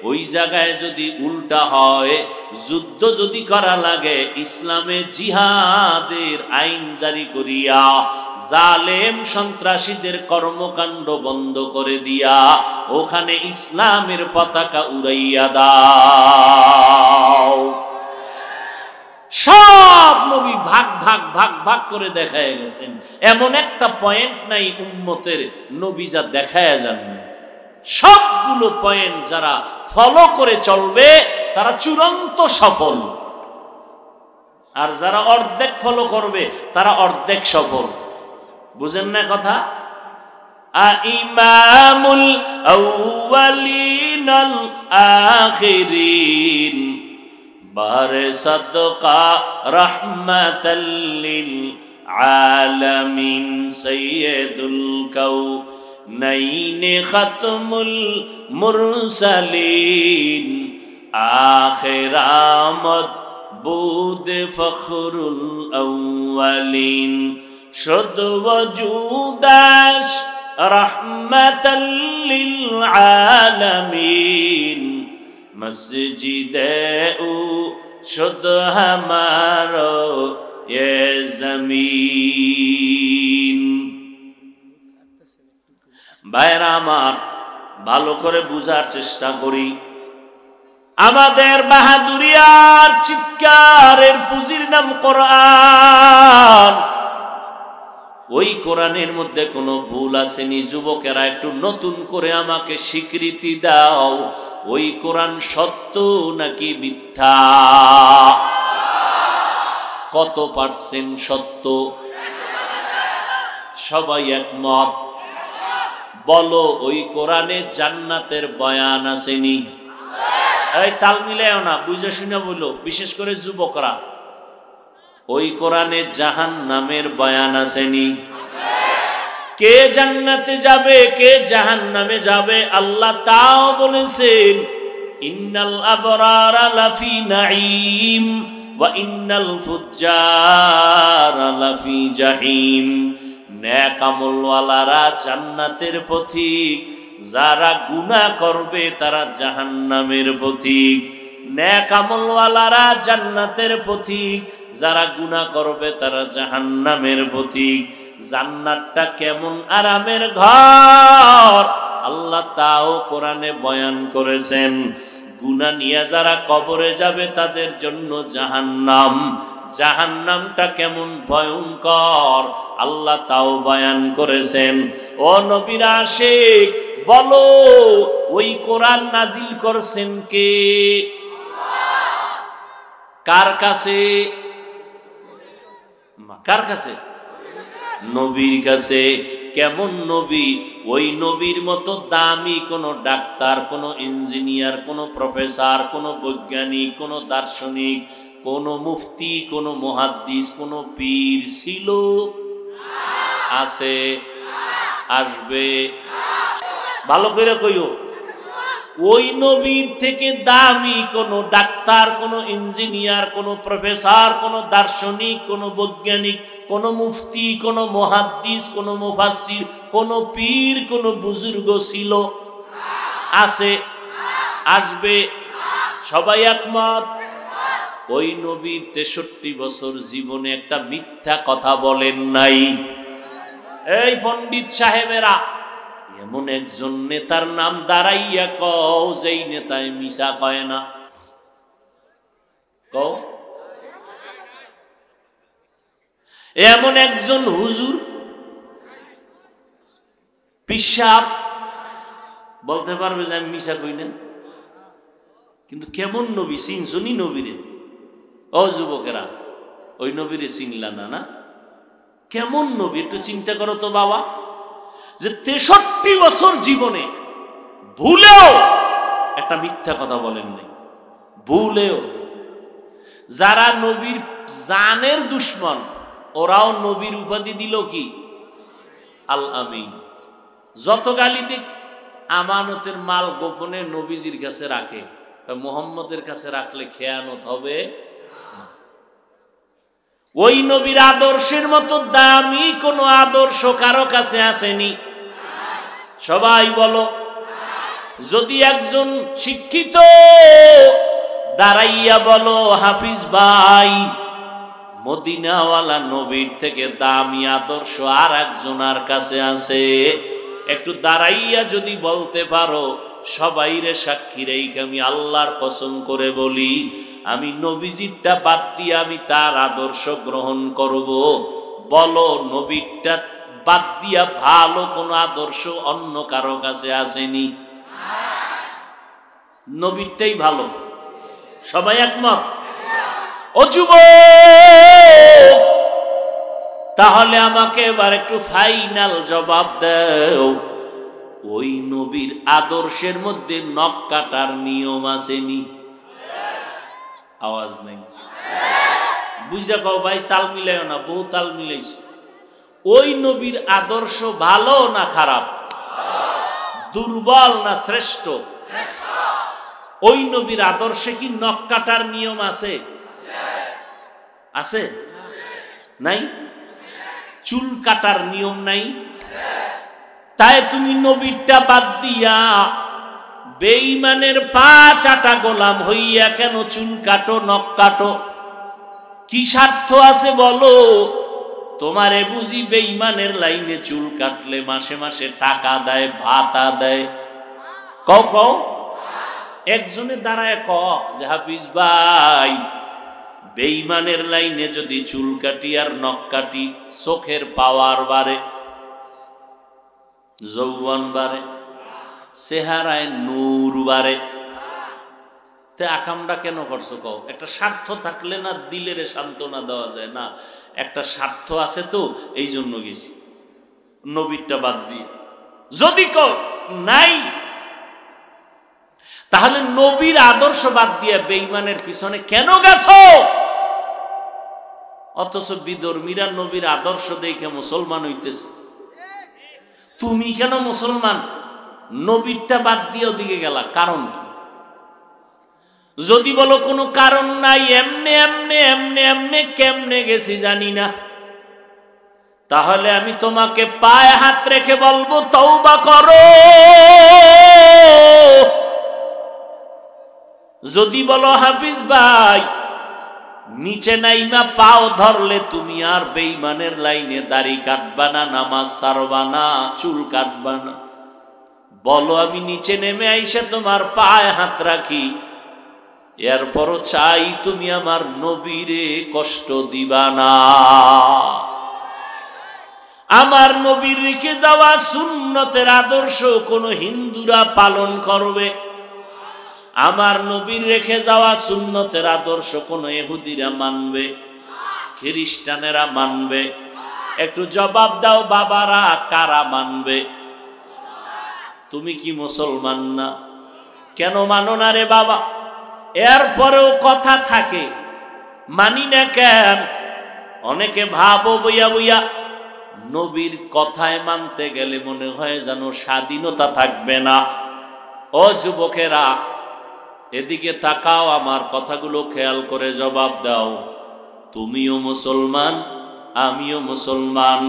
ওই জায়গায় যদি উল্টা হয়, যুদ্ধ যদি করা লাগে, ইসলামে জিহাদের আইন জারি করিয়া জালেম সন্ত্রাসীদের কর্মকাণ্ড বন্ধ করে দিয়া ওখানে ইসলামের পতাকা উড়াইয়া দাও। সব নবী ভাগ ভাগ ভাগ ভাগ করে দেখায় গেছেন, এমন একটা পয়েন্ট নাই উম্মতের নবী যা দেখায় যান না। সবগুলো পয়েন্ট যারা ফলো করে চলবে তারা চূড়ান্ত সফল, আর যারা অর্ধেক ফলো করবে তারা অর্ধেক সফল। বুঝেন না কথা? ইমামুল আউয়ালিন আল আখিরিন বারে সাদকা রাহমাতাল লিল আলামিন সাইয়্যিদুল কাউনাইন খাতমুল মুরসালিন আখির আমদ বুদ ফখরুল আউয়ালিন শুদ ওজুদাশ রাহমাতাল লিল আলামিন মসজিদে ও শুদ হামারো এ জমিন। ভাইরা আমার, ভালো করে বুঝার চেষ্টা করি। আমাদের বাহাদুরিয়ার চিৎকারের পুঁজির নাম কোরআন। ওই কোরআনের মধ্যে কোনো ভুল আসেনি? যুবকেরা একটু নতুন করে আমাকে স্বীকৃতি দাও, ওই কোরআন সত্য নাকি মিথ্যা? কত পার্সেন্ট সত্য? সবাই একমত? বলো, ওই কোরআনে জান্নাতের বয়ান আসেনি? এই তাল মিলাও না, বুঝে শুনে বলো, বিশেষ করে যুবকরা। ওই কোরআনে জাহান্নামের বয়ান আসেনি? কে জান্নাতে যাবে, কে জাহান্নামে যাবে আল্লাহ তাও বলেছেন, ইন্নাল আবরারা লাফি নাঈম ওয়া ইন্নাল ফুজ্জারা লাফি জাহিম। নেক আমলওয়ালারা জান্নাতের পথিক, যারা গুনাহ করবে তারা জাহান্নামের পথিক। নেক আমলওয়ালারা জান্নাতের পথিক, যারা গুনাহ করবে তারা জাহান্নামের পথিক। জান্নাতটা কেমন আরামের ঘর আল্লাহ তাও কোরআনে বয়ান করেছেন। গুনাহ নিয়ে যারা কবরে যাবে তাদের জন্য জাহান্নাম, জাহান্নামটা কেমন ভয়ঙ্কর আল্লাহ তাও বয়ান করেছেন। ও নবীর আশিক, বলো ওই কোরআন নাজিল করছেন কে? কার কাছে? কার কাছে? নবীর কাছে। কেমন নবী? ওই নবীর মতো দামি কোনো ডাক্তার, কোনো ইঞ্জিনিয়ার, কোনো প্রফেসর, কোনো বৈজ্ঞানিক, কোনো দার্শনিক, কোনো মুফতি, কোনো মুহাদ্দিস, কোনো পীর ছিল? আছে? আসবে? ভালো করে কইও। ওই নবীর থেকে দামি কোনো ডাক্তার, কোনো ইঞ্জিনিয়ার, কোনো প্রফেসর, কোনো দার্শনিক, কোনো বৈজ্ঞানিক, কোনো মুফতি, কোনো মুহাদ্দিস, কোনো মুফাসসির, কোনো পীর, কোনো বুজুর্গ ছিল? আছে? আসবে? সবাই একমত? ওই নবীর 63 বছর জীবনে একটা মিথ্যা কথা বলেন নাই। এই পণ্ডিত সাহেবেরা, এমন একজন নেতার নাম দাঁড়াইয়া কও যেই নেতায় মিশা কয় না। কও। এমন একজন হুজুর, পিসাব বলতে পারবে যে আমি মিশা কই না? কিন্তু কেমন নবী? চিনছনি নবীরে? ও যুবকেরা, ওই নবীরে চিনলা না? না, কেমন নবী একটু চিন্তা করো তো বাবা। যে 63 বছর জীবনে ভুলেও একটা মিথ্যা কথা বলেন নাই, ভুলেও। যারা নবীর জানের দুশ্মন, ওরাও নবীর উপাধি দিল কি? আল আমিন। যত গালি দিক, আমানতের মাল গোপনে নবীজির কাছে রাখে, মুহাম্মদের কাছে রাখলে খেয়ানত হবে। ওই নবীর আদর্শের মতো দামি কোনো আদর্শ কারো কাছে আসেনি? সবাই বলো। যদি একজন শিক্ষিত দাঁড়াইয়া বলো, হাফিজ ভাই, মদিনাওয়ালা নবীর থেকে দামি আদর্শ আর একজনের কাছে আছে, একটু দাঁড়াইয়া যদি বলতে পারো, সবাইরে সাক্ষী রেখে আমি আল্লাহর কসম করে বলি, আমি নবীজিরটা বাদ দিয়ে আমি তার আদর্শ গ্রহণ করব? বলো, নবীরটা বাদ দিয়া ভালো কোন আদর্শ অন্য কারো কাছে আসেনি? নবীরটাই ভালো, সবাই একমত? ও যুবক, তাহলে আমাকে এবার একটু ফাইনাল জবাব দাও, ওই নবীর আদর্শের মধ্যে নখ কাটার নিয়ম আসেনি? আওয়াজ নেই, বুঝা কও ভাই, তাল মিলাইও না, বহু তাল মিলাইছে। ওই নবীর আদর্শ ভালো না খারাপ, দুর্বল না শ্রেষ্ঠ? ওই নবীর আদর্শে কি নখ কাটার নিয়ম আছে? আছে? নাই? চুল কাটার নিয়ম নাই? তাই তুমি নবীরটা বাদ দিয়া বেঈমানের পা চাটা গোলাম হইয়া কেন চুল কাটো, নখ কাটো? কি স্বার্থ আছে বলো? তোমারে বুঝি বেঈমানের লাইনে চুল কাটলে মাসে মাসে টাকা দেয়, ভাতা দেয়? কও কও, একজনে দাঁড়ায় ক যে হাফিজ ভাই, বেঈমানের লাইনে যদি চুল কাটি আর নখ কাটি, চোখের পাওয়ার বাড়ে, যৌবন বাড়ে, চেহারায় নূর বাড়ে। তে আকামটা কেন করছো কও? একটা স্বার্থ থাকলে না দিলের সান্ত্বনা দেওয়া যায় না? একটা স্বার্থ আছে তো, এই জন্য গেছি নবীরটা বাদ দিয়ে। যদি কও নাই, তাহলে নবীর আদর্শ বাদ দিয়ে বেঈমানের পিছনে কেন গেছো? অথচ বিধর্মীরা নবীর আদর্শ দেখে মুসলমান হইতেছে, তুমি কেন মুসলমান নবীরটা বাদ দিয়ে ওদিকে গেলা? কারণ কি? যদি বলো কোনো কারণ নাই, এমনে এমনে এমনে এমনে কেমনে গেছি জানি না, তাহলে আমি তোমাকে পায়ে হাত রেখে বলবো তওবা করো। যদি বলো হাফিজ ভাই, নিচে নাইমা পাও ধরলে তুমি আর বেঈমানের লাইনে দাড়ি কাটবা না, নামাজ ছাড়বা না, চুল কাটবা না, বলো আমি নিচে নেমে আইসা তোমার পায়ে হাত রাখি, এরপরও চাই তুমি আমার নবীরে কষ্ট দিবা না। আমার নবীর রেখে যাওয়া সুন্নতের আদর্শ কোন হিন্দুরা পালন করবে? আমার নবীর রেখে যাওয়া সুন্নতের আদর্শ কোন ইহুদিরা মানবে? খ্রিস্টানেরা মানবে? একটু জবাব দাও বাবারা, কারা মানবে? তুমি কি মুসলমান না? কেন মানো না রে বাবা? এরপরেও কথা থাকে, মানি না কেন? অনেকে ভাবো বইয়া বইয়া নবীর কথায় মানতে গেলে মনে হয় যেন স্বাধীনতা থাকবে না। ও যুবকেরা, এদিকে তাকাও, আমার কথাগুলো খেয়াল করে জবাব দাও। তুমিও মুসলমান, আমিও মুসলমান,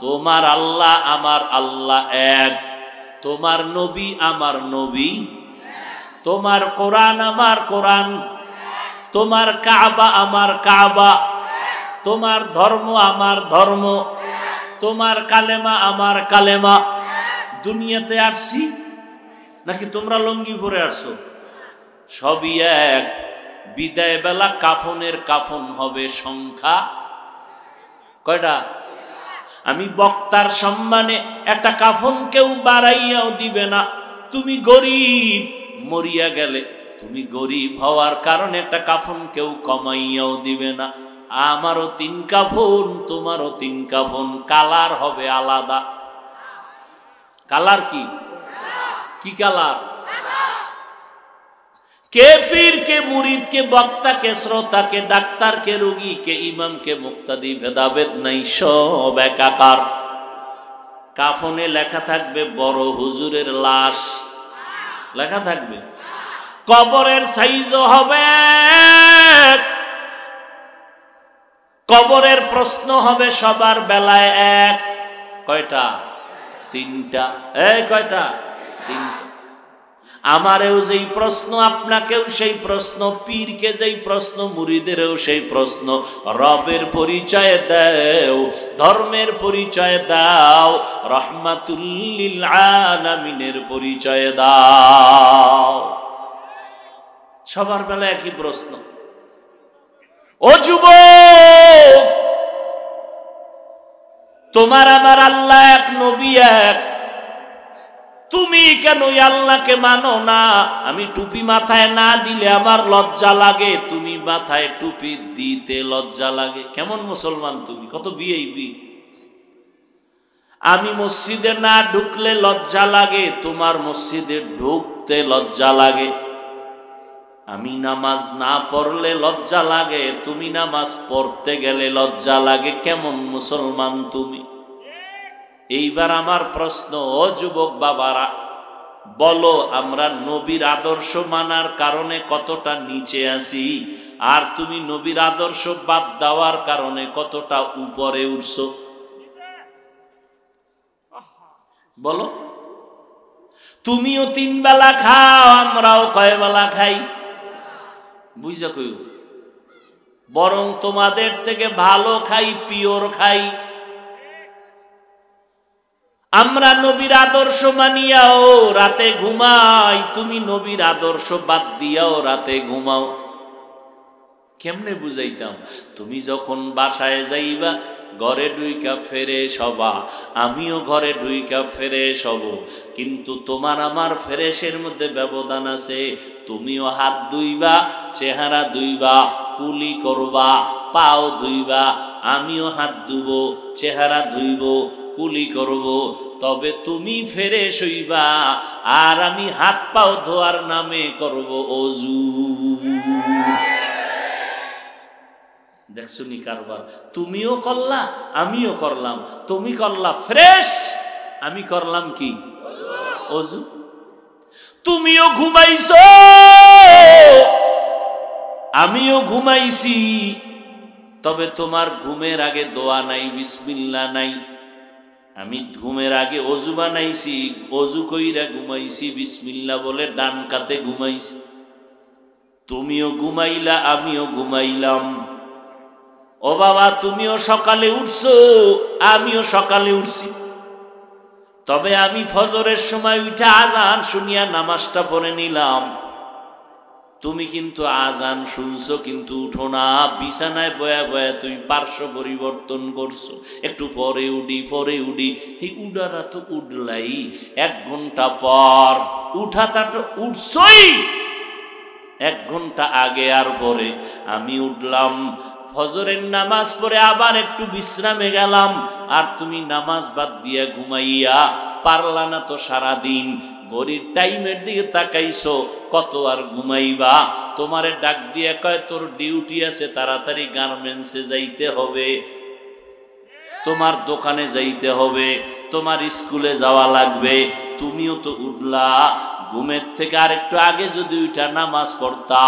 তোমার আল্লাহ আমার আল্লাহ এক, তোমার নবী আমার নবী, তোমার কোরআন আমার কোরআন, তোমার কাবা আমার কাবা, তোমার ধর্ম আমার ধর্ম, তোমার কালেমা আমার কালেমা। দুনিয়াতে আসছি নাকি তোমরা লঙ্গি পরে আসছো? সবই এক। বিদায় বেলা কাফনের কাফন হবে সংখ্যা কয়টা? আমি বক্তার সম্মানে একটা কাফন কেউ বাড়াইয়াও দিবে না। তুমি গরিব, মরিয়া গেলে তুমি গরিব হওয়ার কারণে একটা কাফন কেউ কমাইয়াও দিবে না। আমারও 3 কাফন, তোমারও 3 কাফন, কালার হবে আলাদা। কালার কি? কি কালার? কে পীর, কে মুরিদ, কে বক্তা, কে শ্রোতা, কে ডাক্তার, কে রোগী, কে ইমাম, কে মুক্তাদি, ভেদাভেদ নাই, সব একাকার। কাফনে লেখা থাকবে বড় হুজুরের লাশ, লেখা থাকবে। কবরের সাইজও হবে, কবরের প্রশ্ন হবে সবার বেলায় এক। কয়টা? 3টা। এই কয়টা? 3টা। আমারেও যেই প্রশ্ন, আপনাকেও সেই প্রশ্ন, পীরকে যেই প্রশ্ন, মুরিদেরও সেই প্রশ্ন। রবের পরিচয় দাও, ধর্মের পরিচয় দাও, রহমাতুল লিল আলামিনের পরিচয় দাও। সবার বেলা একই প্রশ্ন। ও যুবক, তোমার আমার আল্লাহ এক, নবী এক, তুমি কেন আল্লাহকে মানো না? আমি টুপি মাথায় না দিলে আমার লজ্জা লাগে, তুমি মাথায় টুপি দিতে লজ্জা লাগে। কেমন মুসলমান তুমি, কত বিআইপি। আমি মসজিদে না ঢুকলে লজ্জা লাগে, তোমার মসজিদে ঢুকতে লজ্জা লাগে। আমি নামাজ না পড়লে লজ্জা লাগে, তুমি নামাজ পড়তে গেলে লজ্জা লাগে। কেমন মুসলমান তুমি? এইবার আমার প্রশ্ন, ও যুবক বাবারা, বলো আমরা নবীর আদর্শ মানার কারণে কতটা নিচে আছি, আর তুমি নবীর আদর্শ বাদ দেওয়ার কারণে কতটা উপরে উঠছো? বলো। তুমিও 3 বেলা খাও, আমরাও কয় বেলা খাই? বুঝা কইও, বরং তোমাদের থেকে ভালো খাই, পিওর খাই। আমরা নবীর আদর্শ মানিয়াও রাতে ঘুমাই, তুমি নবীর আদর্শ বাদ দিয়াও রাতে ঘুমাও। কেমনে বুঝাইতাম? তুমি যখন বাসায় যাইবা, ঘরে ঢুইকা ফ্রেশ হবা, আমিও ঘরে ঢুইকা ফ্রেশ হব, কিন্তু তোমার আমার ফ্রেশের মধ্যে ব্যবধান আছে। তুমিও হাত ধুইবা, চেহারা ধুইবা, কুলি করবা, পাও ধুইবা, আমিও হাত ধুবো, চেহারা ধুইব, কুলি করব, তবে তুমি ফ্রেশ হইবা, আর আমি হাত পাও ধোয়ার নামে করব ওযু। দেখছো নি কারবার? তুমিও করলা, আমিও করলাম। তুমি করলা ফ্রেশ, আমি করলাম কি? ওযু। তুমিও ঘুমাইছো, আমিও ঘুমাইছি, তবে তোমার ঘুমের আগে দোয়া নাই, বিসমিল্লাহ নাই। আমি ঘুমের আগে ওযু বানাইছি, ওযু কইরা ঘুমাইছি, বিসমিল্লাহ বলে ডান কাতে ঘুমাইছি। তুমিও ঘুমাইলা, আমিও ঘুমাইলাম। ও বাবা, তুমিও সকালে উঠছো, আমিও সকালে উঠছি, তবে আমি ফজরের সময় উঠে আজান শুনিয়া নামাজটা পড়ে নিলাম। তুমি কিন্তু আজান শুনছো কিন্তু উঠো না, বিছানায় বয়া বয়া তুমি পার্শ্ব পরিবর্তন করছো, একটু পরে উঠি পরে উঠি। এই উডারা তো উঠলাই 1 ঘন্টা পর, উঠাটা তো উঠছই 1 ঘন্টা আগে আর পরে। আমি উঠলাম, ফজরের নামাজ পড়ে আবার একটু বিশ্রামে গেলাম, আর তুমি নামাজ বাদ দিয়া ঘুমাইয়া পারলা না তো সারাদিন। ঘড়ির টাইমের দিকে তাকাইছো, কত আর ঘুমাইবা? তোমারে ডাক দিয়ে কয় তোর ডিউটি আছে, তাড়াতাড়ি গার্মেন্টসে যাইতে হবে, তোমার দোকানে যাইতে হবে, তোমার স্কুলে যাওয়া লাগবে। তুমিও তো উঠলা, ঘুমের থেকে আর একটু আগে যদি উঠা নামাজ পড়তা,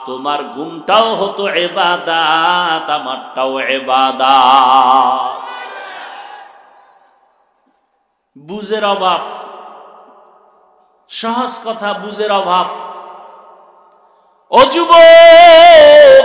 তোমার ঘুমটাও হতো ইবাদত, আমারটাও ইবাদত। বুঝের অভাব, সহজ কথা, বুঝের অভাব। ও যুবক,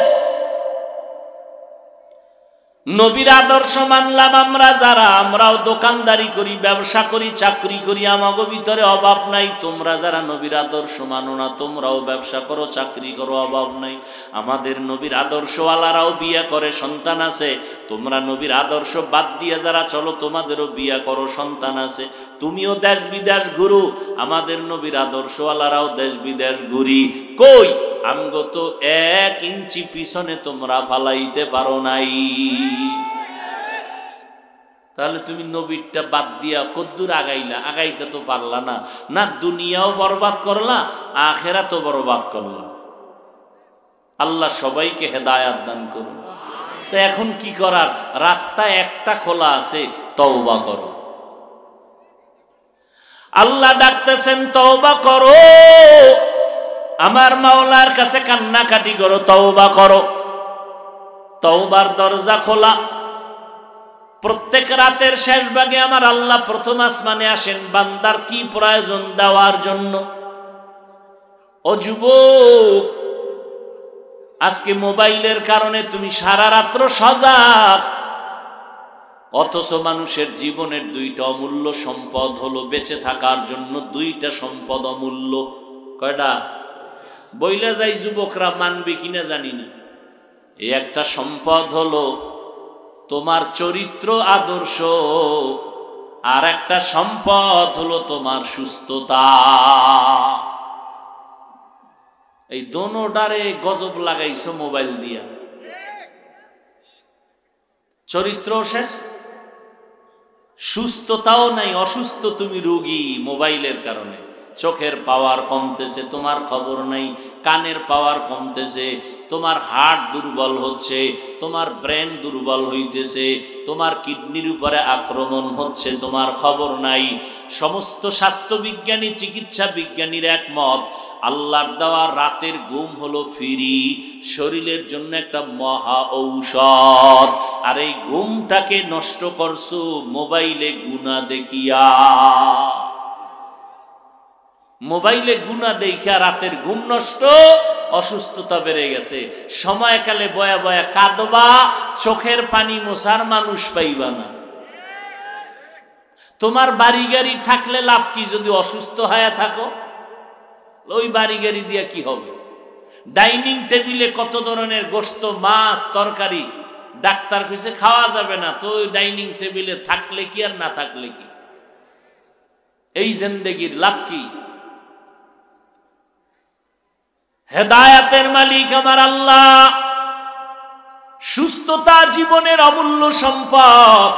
নবীর আদর্শ মানলাম আমরা যারা, আমরাও দোকানদারি করি, ব্যবসা করি, চাকরি করি, আমাগো ভিতরে অভাব নাই। তোমরা যারা নবীর আদর্শ মানো না, তোমরাও ব্যবসা করো, চাকরি করো, অভাব নাই। আমাদের নবীর আদর্শওয়ালারাও বিয়ে করে, সন্তান আছে। তোমরা নবীর আদর্শ বাদ দিয়ে যারা চলো, তোমাদেরও বিয়ে করো, সন্তান আছে। তুমিও দেশ বিদেশ ঘুরো, আমাদের নবীর আদর্শওয়ালারাও দেশ বিদেশ ঘুরি। কই আমগো তো 1 ইঞ্চি পিছনে তোমরা ফালাইতে পারো নাই। তাহলে তুমি নবীরটা বাদ দিয়া কদ্দুর আগাইলা? আগাইতে তো পারলা না। না দুনিয়াও বরবাদ করলা, আখিরাতও বরবাদ করলা। আল্লাহ সবাইকে হেদায়াত দান করুন। তো এখন কি করার? রাস্তা একটা খোলা আছে, তওবা করো। আল্লাহ ডাকতেছেন তওবা করো, আমার মাওলার কাছে কান্নাকাটি করো, তওবা করো। তওবার দরজা খোলা। প্রত্যেক রাতের শেষ ভাগে আমার আল্লাহ প্রথম আসমানে আসেন বান্দার কি প্রয়োজন দেওয়ার জন্য। ও যুবক, আজকে মোবাইলের কারণে তুমি সারা রাত্র সজাগ, অথচ মানুষের জীবনের 2টা অমূল্য সম্পদ হলো, বেঁচে থাকার জন্য 2টা সম্পদ অমূল্য। কয়টা? বইলা যাই যুবকরা মানবে কিনা জানি না। এই একটা সম্পদ হলো তোমার চরিত্র আদর্শ, আর একটা সম্পদ হলো তোমার সুস্থতা। এই দোনোটারে গজব লাগাইছো মোবাইল দিয়া, চরিত্র শেষ, সুস্থতাও নাই, অসুস্থ তুমি রোগী মোবাইলের কারণে। চোখের পাওয়ার কমতেছে, তোমার খবর নাই, কানের পাওয়ার কমতেছে, তোমার হার্ট দুর্বল হচ্ছে, তোমার ব্রেন দুর্বল হইতেছে, তোমার কিডনির উপরে আক্রমণ হচ্ছে, তোমার খবর নাই। সমস্ত স্বাস্থ্যবিজ্ঞানী, চিকিৎসা বিজ্ঞানীর একমত, আল্লাহর দেওয়া রাতের ঘুম হলো ফ্রি, শরীরের জন্য একটা মহা ঔষধ। আর এই ঘুমটাকে নষ্ট করছো মোবাইলে গুনাহ দেখিয়া। মোবাইলে গুনাহ দেখিয়া রাতের ঘুম নষ্ট, অসুস্থতা বেড়ে গেছে। সময়কালে বয়া বয়া কাঁদবা, চোখের পানি মোছার মানুষ পাইবা না। তোমার বাড়ি গাড়ি থাকলে লাভ কি যদি অসুস্থ হয়ে থাকো? ওই বাড়ি গাড়ি দিয়া কি হবে? ডাইনিং টেবিলে কত ধরনের গোশত, মাছ, তরকারি, ডাক্তার কইছে খাওয়া যাবে না, তো ওই ডাইনিং টেবিলে থাকলে কি আর না থাকলে কি? এই জিন্দেগির লাভ কি? হেদায়েতের মালিক আমার আল্লাহ। সুস্থতা জীবনের অমূল্য সম্পদ,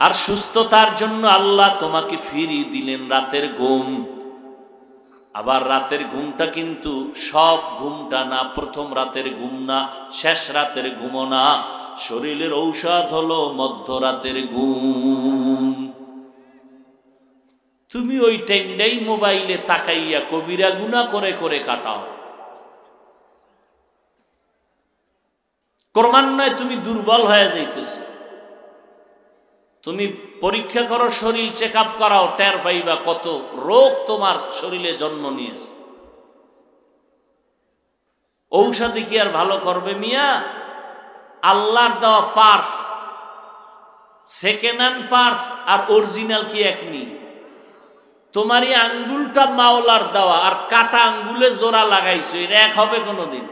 আর সুস্থতার জন্য আল্লাহ তোমাকে ফিরিয়ে দিলেন রাতের ঘুম। আবার রাতের ঘুমটা কিন্তু সব ঘুমটা না, প্রথম রাতের ঘুম না, শেষ রাতের ঘুমও না। শরীরের ঔষধ হলো মধ্যরাতের ঘুম। তুমি ওই টাইমটাই মোবাইলে তাকাইয়া কবিরা গুনাহ করে করে কাটাও। ক্রমান্বয়ে তুমি দুর্বল হয়ে যাইতেছ। তুমি পরীক্ষা করো, শরীর চেক আপ করাও, টের পাইবা কত রোগ তোমার শরীরে জন্ম নিয়েছে। ঔষধে কি আর ভালো করবে মিয়া? আল্লাহর দেওয়া পার্স, সেকেন্ড হ্যান্ড পার্স আর অরিজিনাল কি এক নি? তোমার এই আঙ্গুলটা মাওলার দেওয়া, আর কাটা আঙ্গুলে জোড়া লাগাইছো, এটা এক হবে কোনোদিন?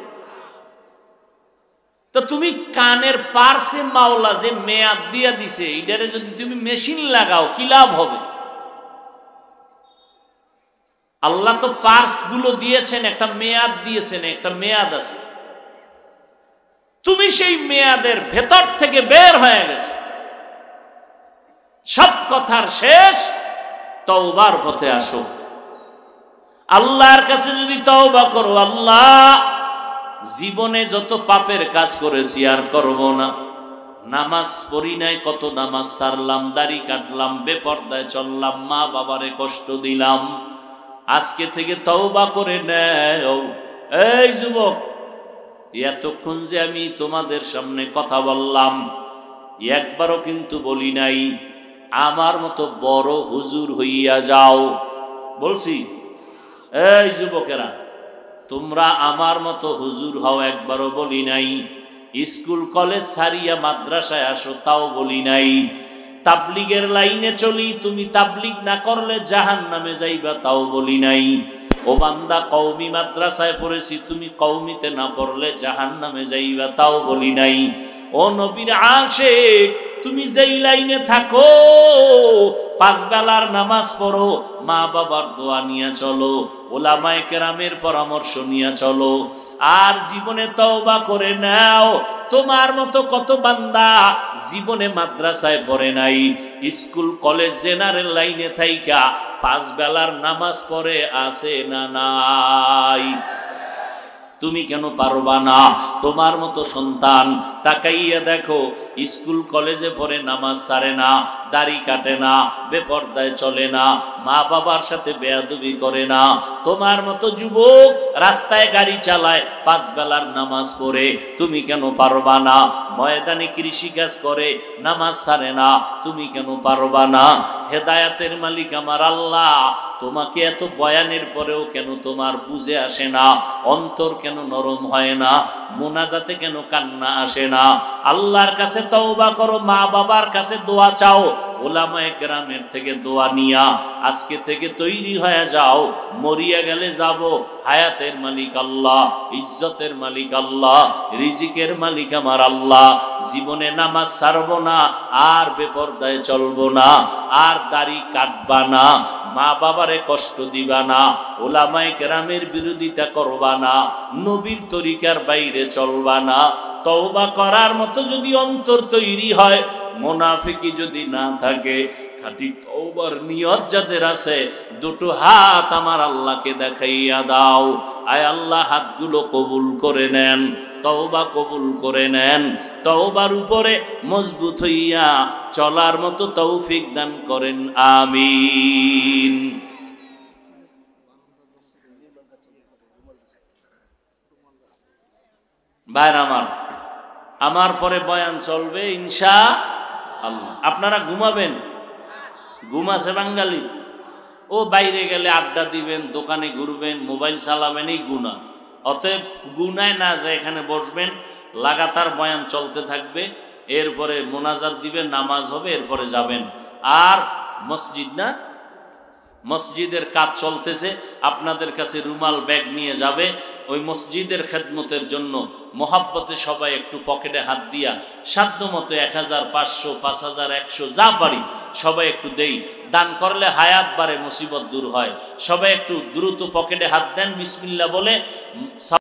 তো তুমি কানের পার্সে মাওলা যে মেয়াদ দিয়া দিছে, এটারে যদি তুমি মেশিন লাগাও কি লাভ হবে? আল্লাহ তো পার্স গুলো দিয়েছেন, একটা মেয়াদ দিয়েছেন, একটা মেয়াদ আছে। তুমি সেই মেয়াদের ভেতর থেকে বের হয়ে গেছো। সব কথার শেষ, তওবার পথে আসো। আল্লাহর কাছে যদি তওবা করো, আল্লাহ জীবনে যত পাপের কাজ করেছি আর করব না, নামাজ পড়ি নাই, কত নামাজ ছাড়লাম, দাড়ি কাটলাম, বেপরদায় চললাম, মা বাবারে কষ্ট দিলাম, আজকে থেকে তওবা করে নেও। এই যুবক, এতক্ষণ যে আমি তোমাদের সামনে কথা বললাম, একবারও কিন্তু বলি নাই আমার মতো বড় হুজুর হইয়া যাও। বলছি এই যুবকেরা, তোমরা আমার মতো হুজুর হও, একবারও বলি নাই। স্কুল কলেজ ছাড়িয়া মাদ্রাসায় আসো, তাও বলি নাই। তাবলিগের লাইনে চলি, তুমি তাবলিগ না করলে জাহান্নামে যাইবা, তাও বলি নাই। ও বান্দা, কওমি মাদ্রাসায় পড়েছি, তুমি কওমিতে না পড়লে জাহান্নামে যাইবা, তাও বলি নাই। ও নবীর আশিক, তুমি যেই লাইনে থাকো, পাঁচ বেলার নামাজ পড়ো, মা বাবার দোয়া নিয়ে চলো, ওলামায়ে কেরামের পরামর্শ নিয়ে চলো, আর জীবনে তওবা করে নাও। তোমার মতো কত বান্দা জীবনে মাদ্রাসায় পড়ে নাই, স্কুল কলেজ জেনারেল লাইনে থাইকা পাঁচ বেলার নামাজ পড়ে আছে না নাই? তুমি কেন পারবা না? তোমার মতো সন্তান তাকাইয়া দেখো, স্কুল কলেজে পড়ে, নামাজ ছাড়ে না, দাড়ি কাটে না, বেপরদায় চলে না, মা বাবার সাথে বেয়াদবি করে না। তোমার মতো যুবক রাস্তায় গাড়ি চালায়, পাঁচ বেলার নামাজ পড়ে, তুমি কেন পারবা না? ময়দানে কৃষিকাজ করে, নামাজ ছাড়ে না, তুমি কেন পারবা না? হেদায়াতের মালিক আমার আল্লাহ, তোমাকে এত বয়ানের পরেও কেন তোমার বুঝে আসে না? অন্তর কেন নরম হয় না? মুনাজাতে কেন কান্না আসে না? আল্লাহর কাছে তওবা করো, মা বাবার কাছে দোয়া চাও, ওলামায়ে কেরামের থেকে দোয়া নিয়া আজকে থেকে তৈরি হয়ে যাও, মরিয়া গেলে যাব, হায়াতের মালিক আল্লাহ, ইজ্জতের মালিক আল্লাহ, রিজিকের মালিক আমার আল্লাহ। জীবনে নামাজ ছাড়বো না, আর বেপরদায় চলবো না, আর দাড়ি কাটবা না, মা বাবারে কষ্ট দিবা না, ওলামায়ে কেরামের বিরোধিতা করবা না, নবীর তরিকার বাইরে চলবা না। তওবা করার মতো যদি অন্তর তৈরি হয়, মুনাফিকি যদি না থাকে, খাঁটি তওবার নিয়ত যাদের আছে, দুটো হাত আমার আল্লাহকে দেখাইয়া দাও। আয় আল্লাহ, হাতগুলো কবুল করে নেন, তওবা কবুল করে নেন, তওবার উপরে মজবুত হইয়া চলার মতো তৌফিক দান করেন, আমিন। ভাইরা আমার পরে বয়ান চলবে ইনশাআল্লাহ। আপনারা ঘুমাবেন? ঘুম আছে বাঙালি? ও বাইরে গেলে আড্ডা দিবেন, দোকানে ঘুরবেন, মোবাইল চালাবেন, এই গুনাহ। অতএব গুনায় না যায় এখানে বসবেন, লাগাতার বয়ান চলতে থাকবে, এরপরে মোনাজাত দিবেন, নামাজ হবে, এরপরে যাবেন। আর মসজিদ না, মসজিদের কাজ চলতেছে, আপনাদের কাছে রুমাল ব্যাগ নিয়ে যাবে, ওই মসজিদের খেদমতের জন্য মহাব্বতে সবাই একটু পকেটে হাত দিয়া সাধ্য মতো 1000, 500, 5100 যা পারি সবাই একটু দেই। দান করলে হায়াত বাড়ে, মুসিবত দূর হয়। সবাই একটু দ্রুত পকেটে হাত দেন, বিসমিল্লাহ বলে।